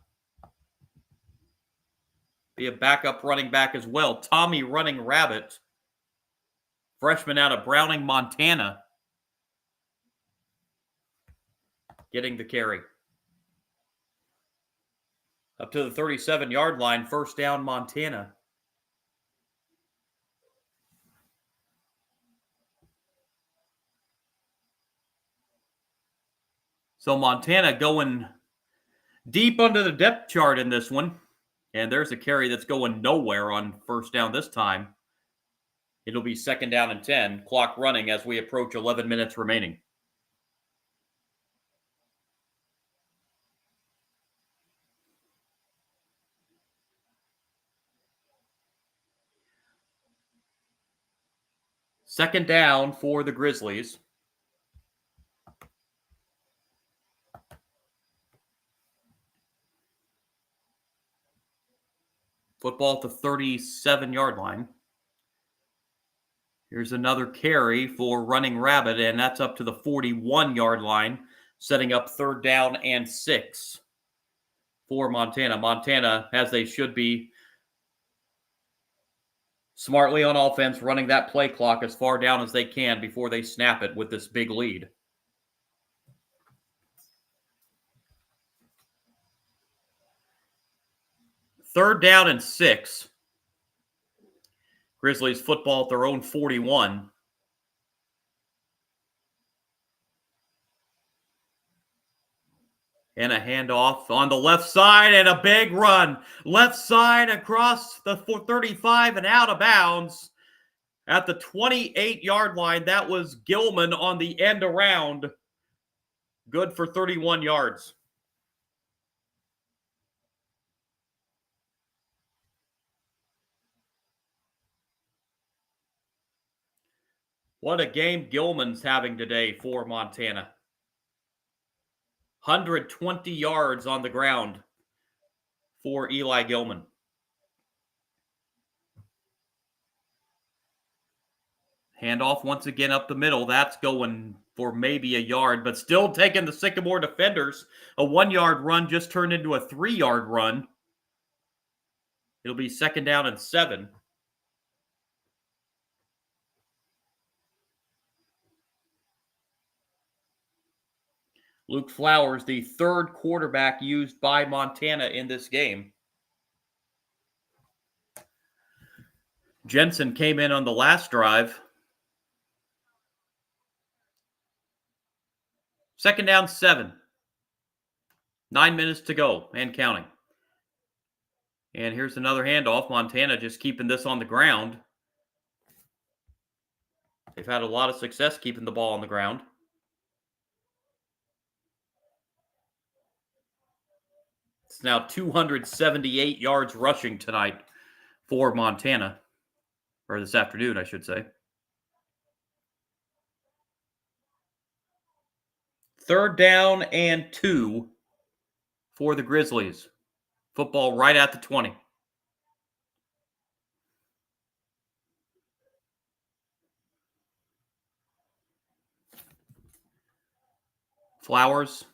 Be a backup running back as well. Tommy Running Rabbit, freshman out of Browning, Montana, getting the carry. Up to the 37-yard line, first down, Montana. So Montana going deep under the depth chart in this one. And there's a carry that's going nowhere on first down this time. It'll be second down and 10. Clock running as we approach 11 minutes remaining. Second down for the Grizzlies. Football at the 37-yard line. Here's another carry for Running Rabbit, and that's up to the 41-yard line, setting up third down and 6 for Montana. Montana, as they should be, smartly on offense, running that play clock as far down as they can before they snap it with this big lead. Third down and 6. Grizzlies football at their own 41. And a handoff on the left side and a big run. Left side across the 35 and out of bounds. At the 28-yard line, that was Gilman on the end around. Good for 31 yards. What a game Gilman's having today for Montana. 120 yards on the ground for Eli Gilman. Handoff once again up the middle. That's going for maybe a yard, but still taking the Sycamore defenders. A 1-yard run just turned into a 3-yard run. It'll be second down and 7. Luke Flowers, the third quarterback used by Montana in this game. Jensen came in on the last drive. Second down, 7. 9 minutes to go and counting. And here's another handoff. Montana just keeping this on the ground. They've had a lot of success keeping the ball on the ground. It's now 278 yards rushing tonight for Montana. Or this afternoon, I should say. Third down and 2 for the Grizzlies. Football right at the 20. Flowers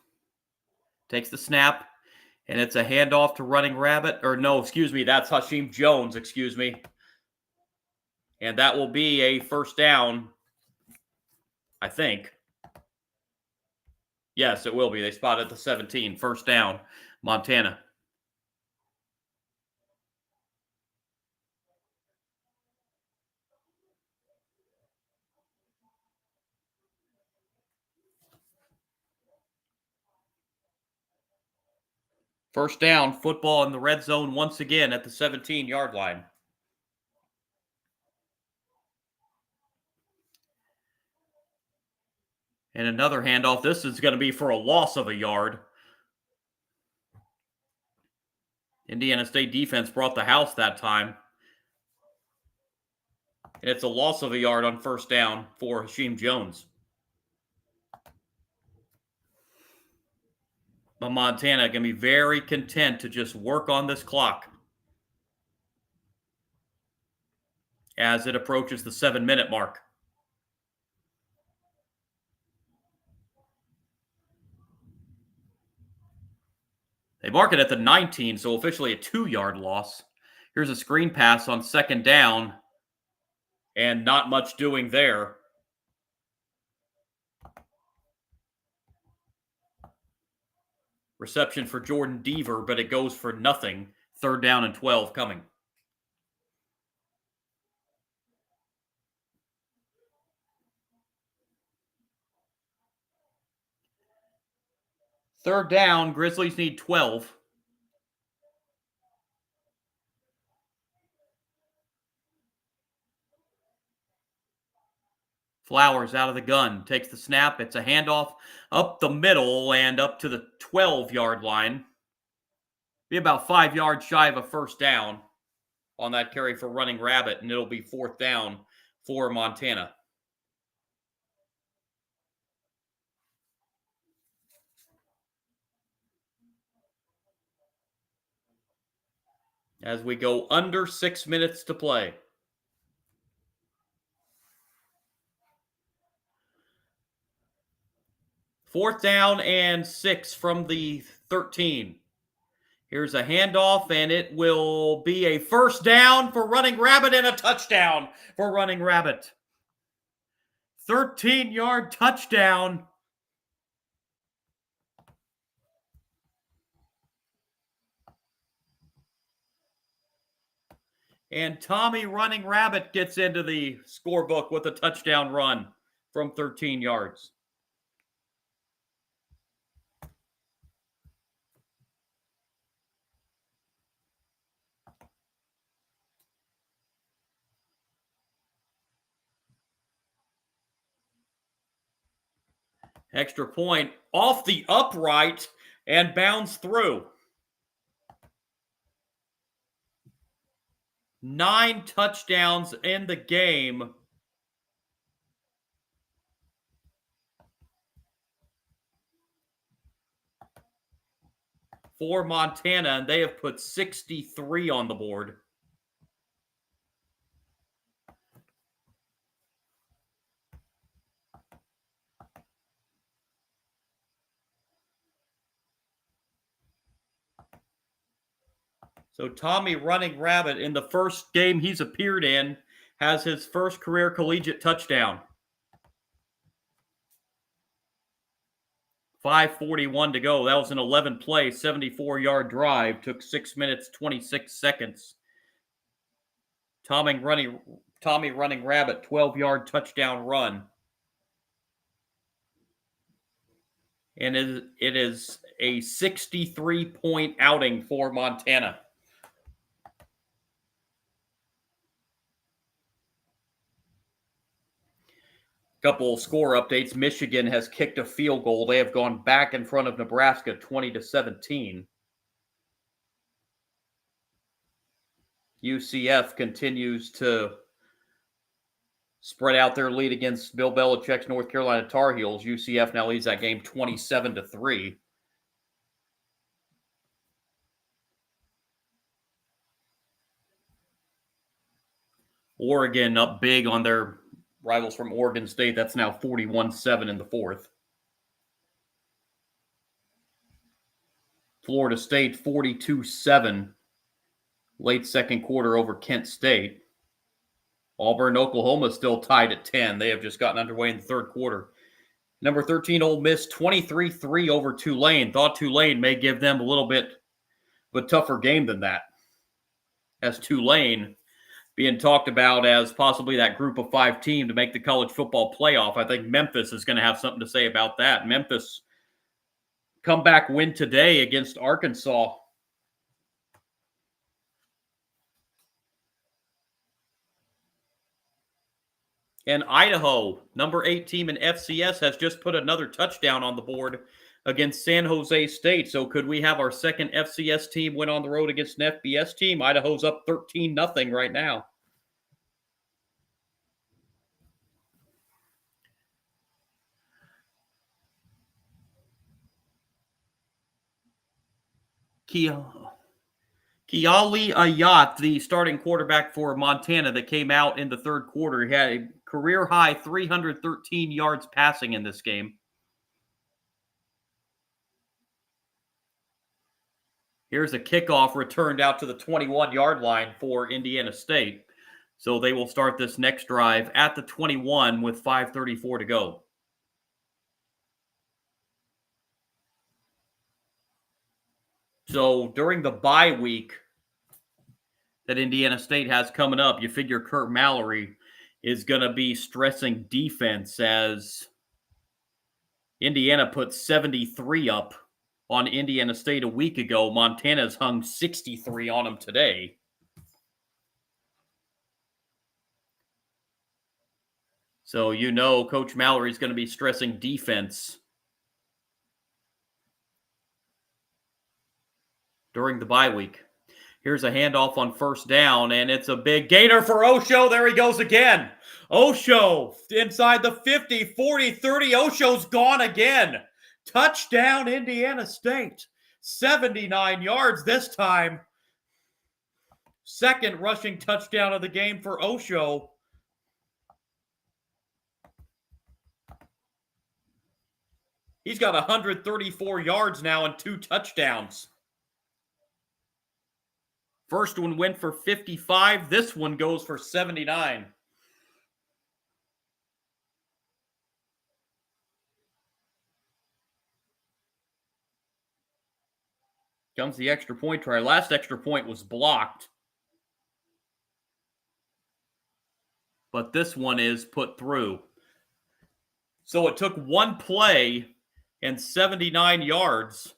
takes the snap, and it's a handoff to Running Rabbit. Or no, excuse me, that's Hashim Jones, excuse me. And that will be a first down, I think. Yes, it will be. They spotted the 17. First down, Montana. First down, football in the red zone once again at the 17-yard line. And another handoff. This is going to be for a loss of a yard. Indiana State defense brought the house that time. And it's a loss of a yard on first down for Hashim Jones. But Montana can be very content to just work on this clock as it approaches the 7-minute mark. They mark it at the 19, so officially a 2-yard loss. Here's a screen pass on 2nd down, and not much doing there. Reception for Jordan Deaver, but it goes for nothing. 3rd down and 12 coming. Third down, Grizzlies need 12. Flowers out of the gun, takes the snap. It's a handoff up the middle and up to the 12-yard line. Be about 5 yards shy of a 1st down on that carry for Running Rabbit, and it'll be 4th down for Montana. As we go under 6 minutes to play. Fourth down and 6 from the 13. Here's a handoff, and it will be a 1st down for Running Rabbit and a touchdown for Running Rabbit. 13-yard touchdown. And Tommy Running Rabbit gets into the scorebook with a touchdown run from 13 yards. Extra point off the upright and bounds through. 9 touchdowns in the game. For Montana, and they have put 63 on the board. So Tommy Running Rabbit, in the first game he's appeared in, has his first career collegiate touchdown. 5:41 to go. That was an 11-play, 74-yard drive. Took 6 minutes, 26 seconds. Tommy Running Rabbit, 12-yard touchdown run. And it is a 63-point outing for Montana. Couple score updates. Michigan has kicked a field goal. They have gone back in front of Nebraska 20-17. UCF continues to spread out their lead against Bill Belichick's North Carolina Tar Heels. UCF now leads that game 27-3. Oregon up big on their rivals from Oregon State. That's now 41-7 in the 4th. Florida State 42-7. Late 2nd quarter over Kent State. Auburn, Oklahoma still tied at 10. They have just gotten underway in the 3rd quarter. Number 13, Ole Miss 23-3 over Tulane. Thought Tulane may give them a little bit of a tougher game than that. As Tulane being talked about as possibly that group of 5 team to make the college football playoff. I think Memphis is going to have something to say about that. Memphis comeback win today against Arkansas. And Idaho, number 8 team in FCS, has just put another touchdown on the board against San Jose State. So could we have our second FCS team win on the road against an FBS team? Idaho's up 13-0 right now. Kiali Ayat, the starting quarterback for Montana that came out in the third quarter. He had a career-high 313 yards passing in this game. Here's a kickoff returned out to the 21-yard line for Indiana State. So they will start this next drive at the 21 with 5:34 to go. So during the bye week that Indiana State has coming up, you figure Kurt Mallory is going to be stressing defense as Indiana put 73 up on Indiana State a week ago. Montana's hung 63 on them today. So you know Coach Mallory's going to be stressing defense during the bye week. Here's a handoff on first down, and it's a big gainer for Osho. There he goes again. Osho inside the 50, 40, 30. Osho's gone again. Touchdown, Indiana State. 79 yards this time. Second rushing touchdown of the game for Osho. He's got 134 yards now and 2 touchdowns. First one went for 55. This one goes for 79. Comes the extra point try. Last extra point was blocked. But this one is put through. So it took one play and 79 yards.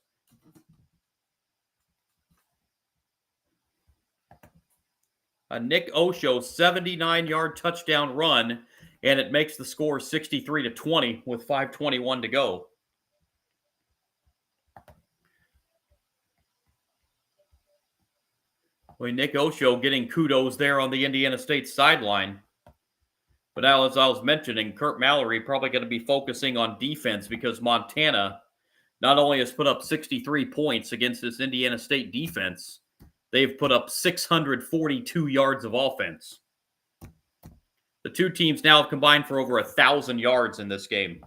A Nick Osho 79-yard touchdown run, and it makes the score 63-20 with 5:21 to go. Well, Nick Osho getting kudos there on the Indiana State sideline. But now, as I was mentioning, Kurt Mallory probably going to be focusing on defense because Montana not only has put up 63 points against this Indiana State defense, they've put up 642 yards of offense. The two teams now have combined for over 1,000 yards in this game.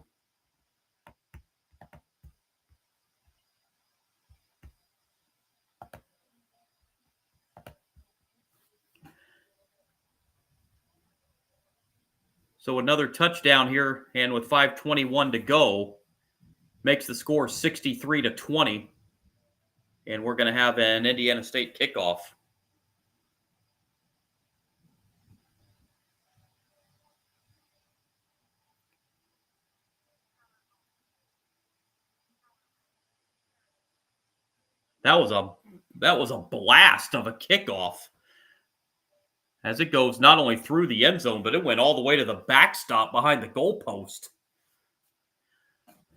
So another touchdown here, and with 5:21 to go, makes the score 63-20. And we're going to have an Indiana State kickoff. That was a blast of a kickoff. As it goes not only through the end zone, but it went all the way to the backstop behind the goalpost.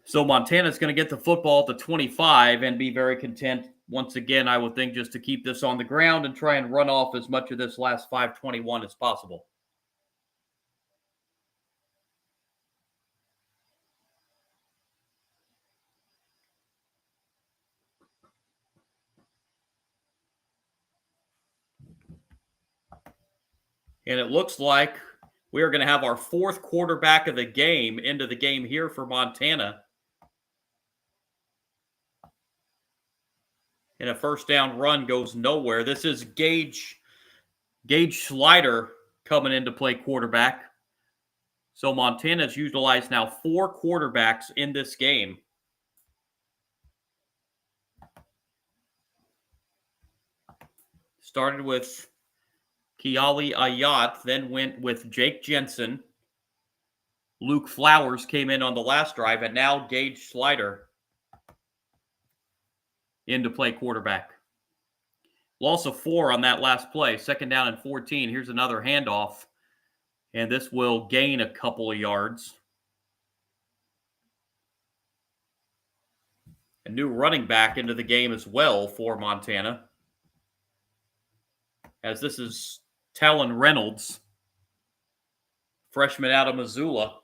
So Montana's going to get the football at the 25 and be very content, once again, I would think, just to keep this on the ground and try and run off as much of this last 5:21 as possible. And it looks like we are going to have our fourth quarterback of the game into the game here for Montana. And a first down run goes nowhere. This is Gage Slider coming into play quarterback. So Montana's utilized now 4 quarterbacks in this game. Started with Kiali Ayat, then went with Jake Jensen. Luke Flowers came in on the last drive, and now Gage Slider into play quarterback. Loss of 4 on that last play. Second down and 14. Here's another handoff, and this will gain a couple of yards. A new running back into the game as well for Montana, as this is Talon Reynolds, freshman out of Missoula.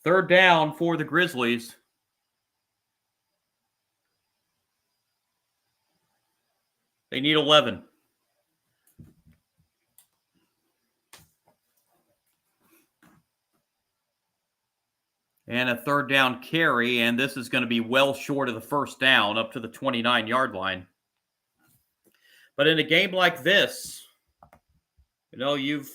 Third down for the Grizzlies. They need 11. And a third down carry, and this is going to be well short of the first down, up to the 29-yard line. But in a game like this, you've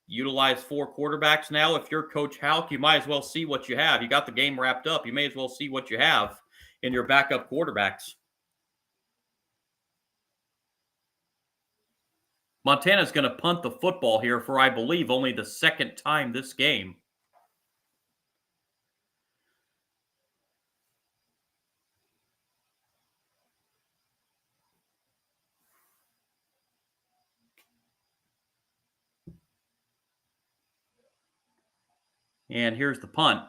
utilized 4 quarterbacks now. If you're Coach Houck, you might as well see what you have. You got the game wrapped up. You may as well see what you have in your backup quarterbacks. Montana's going to punt the football here for, I believe, only the second time this game. And here's the punt.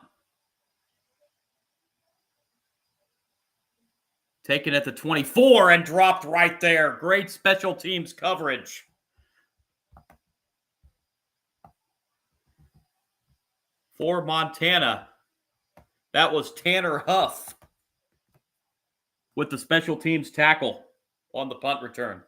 Taken at the 24 and dropped right there. Great special teams coverage. For Montana, that was Tanner Huff with the special teams tackle on the punt return.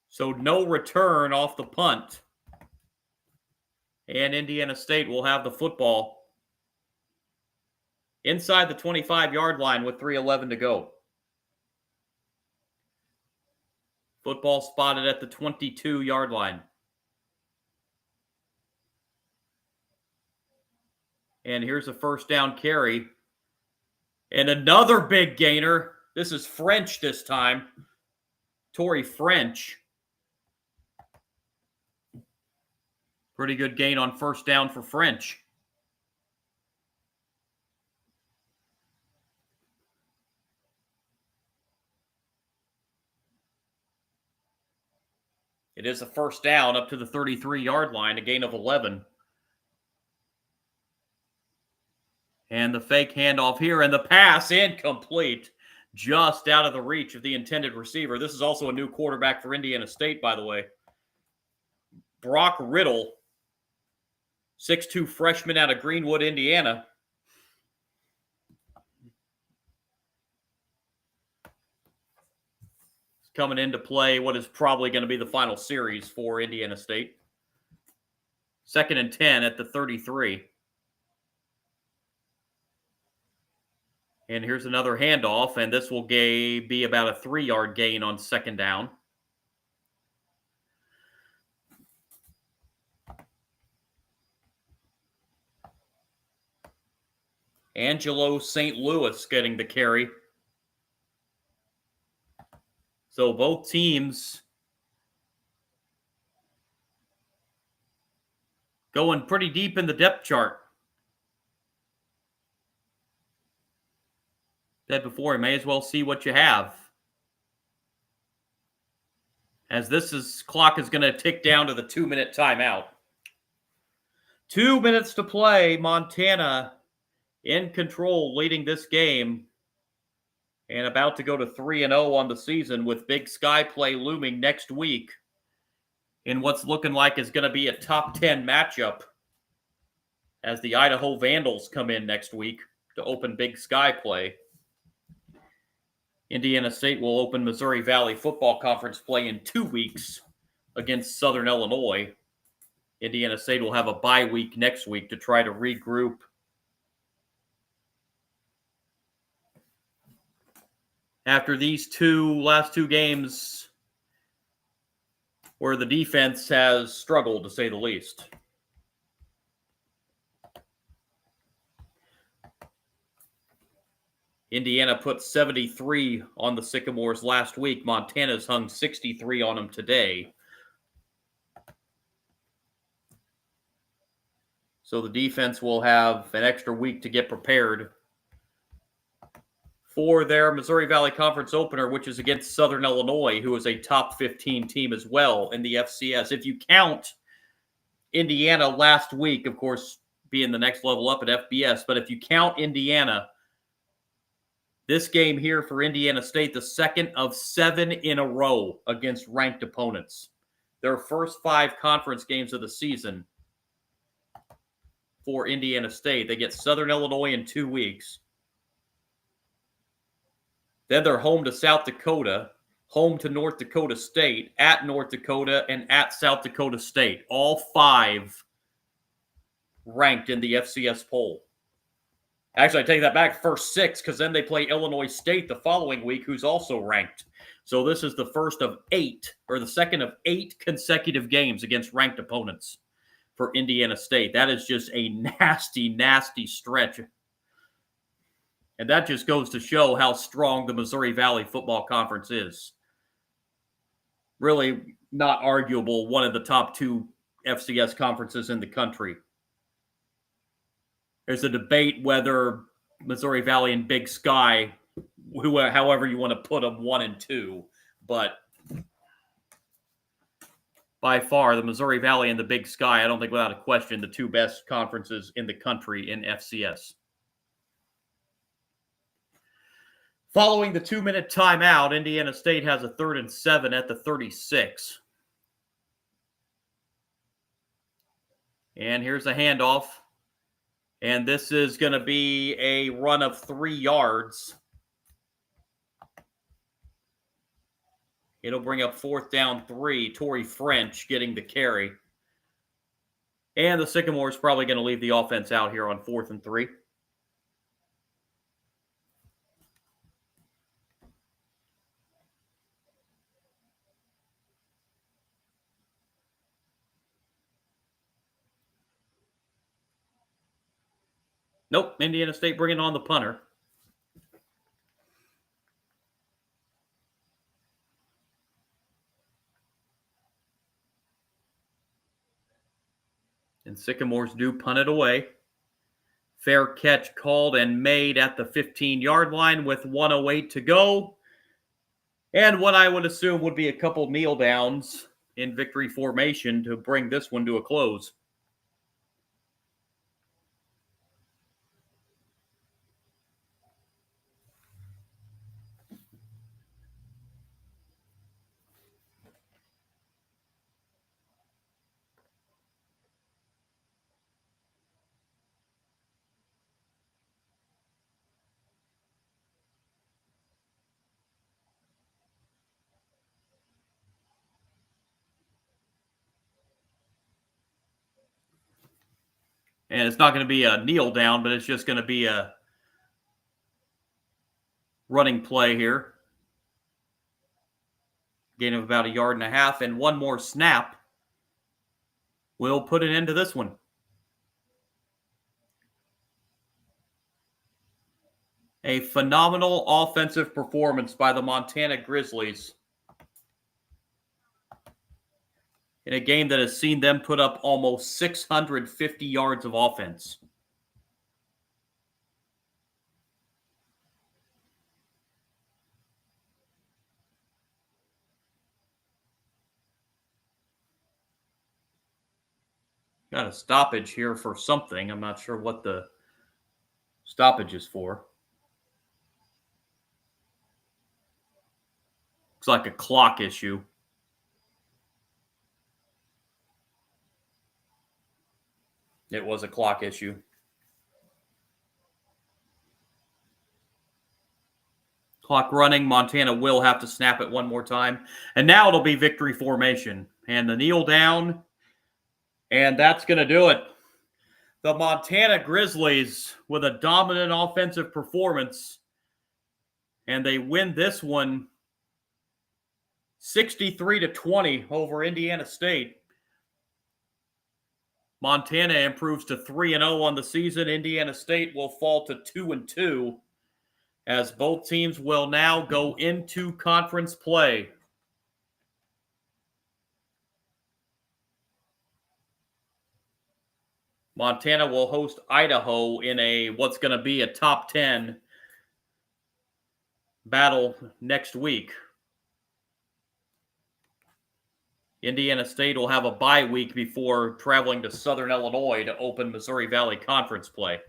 So no return off the punt. And Indiana State will have the football inside the 25-yard line with 3:11 to go. Football spotted at the 22-yard line. And here's a first down carry. And another big gainer. This is French this time. Torrey French. Pretty good gain on first down for French. It is a first down up to the 33-yard line, a gain of 11. And the fake handoff here, and the pass incomplete, just out of the reach of the intended receiver. This is also a new quarterback for Indiana State, by the way. Brock Riddle, 6'2" freshman out of Greenwood, Indiana. Coming into play what is probably going to be the final series for Indiana State. 2nd and 10 at the 33. And here's another handoff, and this will be about a 3-yard gain on second down. Angelo St. Louis getting the carry. So both teams going pretty deep in the depth chart. Said before, you may as well see what you have. As clock is going to tick down to the 2-minute timeout. 2 minutes to play. Montana in control, leading this game. And about to go to 3-0 on the season with Big Sky play looming next week in what's looking like is going to be a top 10 matchup as the Idaho Vandals come in next week to open Big Sky play. Indiana State will open Missouri Valley Football Conference play in 2 weeks against Southern Illinois. Indiana State will have a bye week next week to try to regroup. After these last two games where the defense has struggled, to say the least. Indiana put 73 on the Sycamores last week. Montana's hung 63 on them today. So the defense will have an extra week to get prepared for their Missouri Valley Conference opener, which is against Southern Illinois, who is a top 15 team as well in the FCS. If you count Indiana last week, of course, being the next level up at FBS, but if you count Indiana, This game here for Indiana State, the second of 7 in a row against ranked opponents. Their first 5 conference games of the season for Indiana State. They get Southern Illinois in 2 weeks. Then they're home to South Dakota, home to North Dakota State, at North Dakota, and at South Dakota State. All 5 ranked in the FCS poll. Actually, I take that back, first 6, because then they play Illinois State the following week, who's also ranked. So this is the first of 8, or the second of 8 consecutive games against ranked opponents for Indiana State. That is just a nasty, nasty stretch. And that just goes to show how strong the Missouri Valley Football Conference is. Really not arguable, one of the top 2 FCS conferences in the country. There's a debate whether Missouri Valley and Big Sky, however you want to put them, 1 and 2. But by far, the Missouri Valley and the Big Sky, I don't think without a question, the 2 best conferences in the country in FCS. Following the 2-minute timeout, Indiana State has a 3rd and 7 at the 36. And here's a handoff. And this is going to be a run of 3 yards. It'll bring up 4th down 3. Torrey French getting the carry. And the Sycamores probably going to leave the offense out here on 4th and 3. Nope, Indiana State bringing on the punter. And Sycamores do punt it away. Fair catch called and made at the 15-yard line with 1:08 to go. And what I would assume would be a couple kneel downs in victory formation to bring this one to a close. And it's not going to be a kneel down, but it's just going to be a running play here. Gain of about 1.5 yards, and one more snap will put an end to this one. A phenomenal offensive performance by the Montana Grizzlies in a game that has seen them put up almost 650 yards of offense. Got a stoppage here for something. I'm not sure what the stoppage is for. Looks like a clock issue. It was a clock issue. Clock running. Montana will have to snap it one more time. And now it'll be victory formation. And the kneel down. And that's going to do it. The Montana Grizzlies with a dominant offensive performance. And they win this one 63-20 over Indiana State. Montana improves to 3-0 on the season. Indiana State will fall to 2-2 as both teams will now go into conference play. Montana will host Idaho in what's going to be a top 10 battle next week. Indiana State will have a bye week before traveling to Southern Illinois to open Missouri Valley Conference play.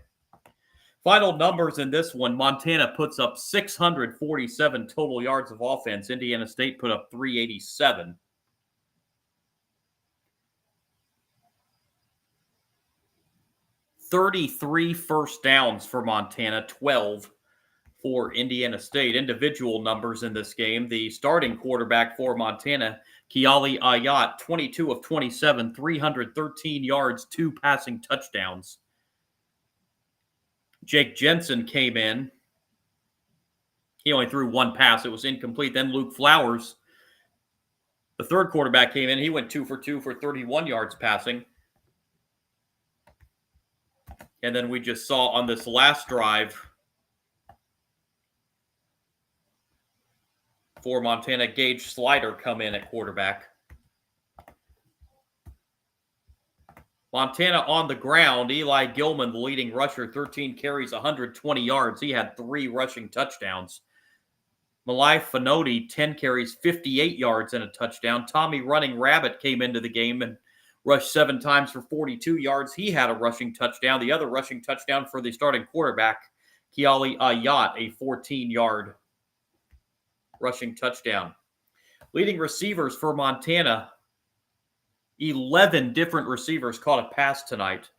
Final numbers in this one: Montana puts up 647 total yards of offense. Indiana State put up 387. "33 first downs for Montana, 12 for Indiana State." Individual numbers in this game: the starting quarterback for Montana, Keali Ayat, 22 of 27, 313 yards, 2 passing touchdowns. Jake Jensen came in. He only threw 1 pass. It was incomplete. Then Luke Flowers, the third quarterback, came in. He went 2 for 2 for 31 yards passing. And then we just saw on this last drive for Montana, Gage Slider come in at quarterback. Montana on the ground, Eli Gilman, the leading rusher, 13 carries, 120 yards. He had 3 rushing touchdowns. Malai Fanoti, 10 carries, 58 yards, and a touchdown. Tommy Running Rabbit came into the game and rushed 7 times for 42 yards. He had a rushing touchdown. The other rushing touchdown for the starting quarterback, Keali Ayat, a 14-yard rushing touchdown. Leading receivers for Montana, 11 different receivers caught a pass tonight.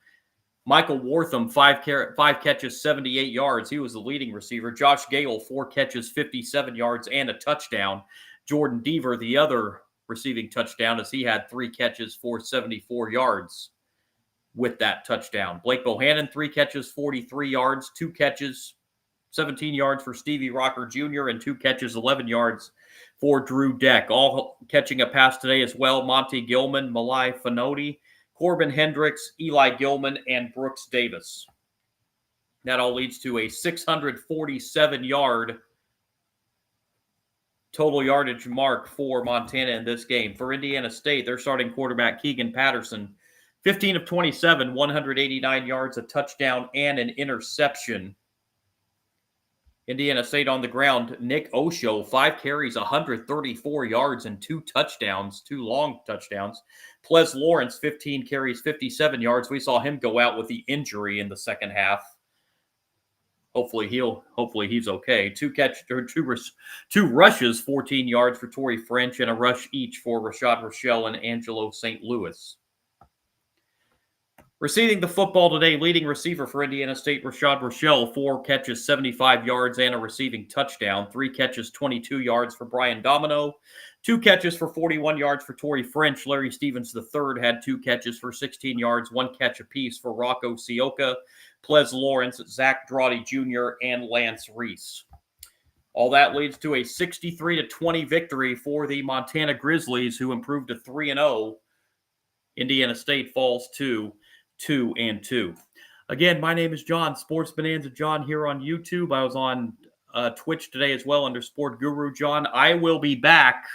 Michael Wortham, 5 catches, 78 yards. He was the leading receiver. Josh Gale, 4 catches, 57 yards, and a touchdown. Jordan Deaver, the other receiving touchdown, as he had 3 catches for 74 yards with that touchdown. Blake Bohannon, 3 catches, 43 yards, 2 catches, 17 yards for Stevie Rocker Jr., and 2 catches, 11 yards for Drew Deck. All catching a pass today as well: Monty Gilman, Malai Fanoti, Corbin Hendricks, Eli Gilman, and Brooks Davis. That all leads to a 647-yard total yardage mark for Montana in this game. For Indiana State, their starting quarterback, Keegan Patterson, 15 of 27, 189 yards, a touchdown, and an interception. Indiana State on the ground, Nick Osho, 5 carries, 134 yards, and 2 touchdowns, 2 long touchdowns. Ples Lawrence, 15 carries, 57 yards. We saw him go out with the injury in the second half. Hopefully he's okay. 2 rushes, 14 yards for Torrey French, and a rush each for Rashad Rochelle and Angelo St. Louis. Receiving the football today, leading receiver for Indiana State, Rashad Rochelle, 4 catches, 75 yards, and a receiving touchdown. 3 catches, 22 yards for Brian Domino. 2 catches for 41 yards for Torrey French. Larry Stevens III had 2 catches for 16 yards, 1 catch apiece for Rocco Sioka, Ples Lawrence, Zach Drawdy Jr., and Lance Reese. All that leads to a 63-20 victory for the Montana Grizzlies, who improved to 3-0. Indiana State falls to 2-2. Again, my name is John, Sports Bonanza John, here on YouTube. I was on Twitch today as well under Sport Guru John. I will be back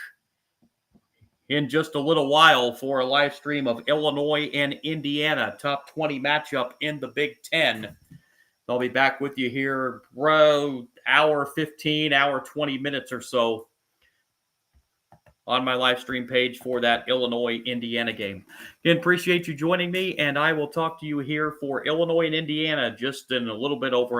in just a little while for a live stream of Illinois and Indiana, top 20 matchup in the Big Ten. I'll be back with you here, hour 15, hour 20 minutes or so on my live stream page for that Illinois-Indiana game. Again, appreciate you joining me, and I will talk to you here for Illinois and Indiana just in a little bit over an hour.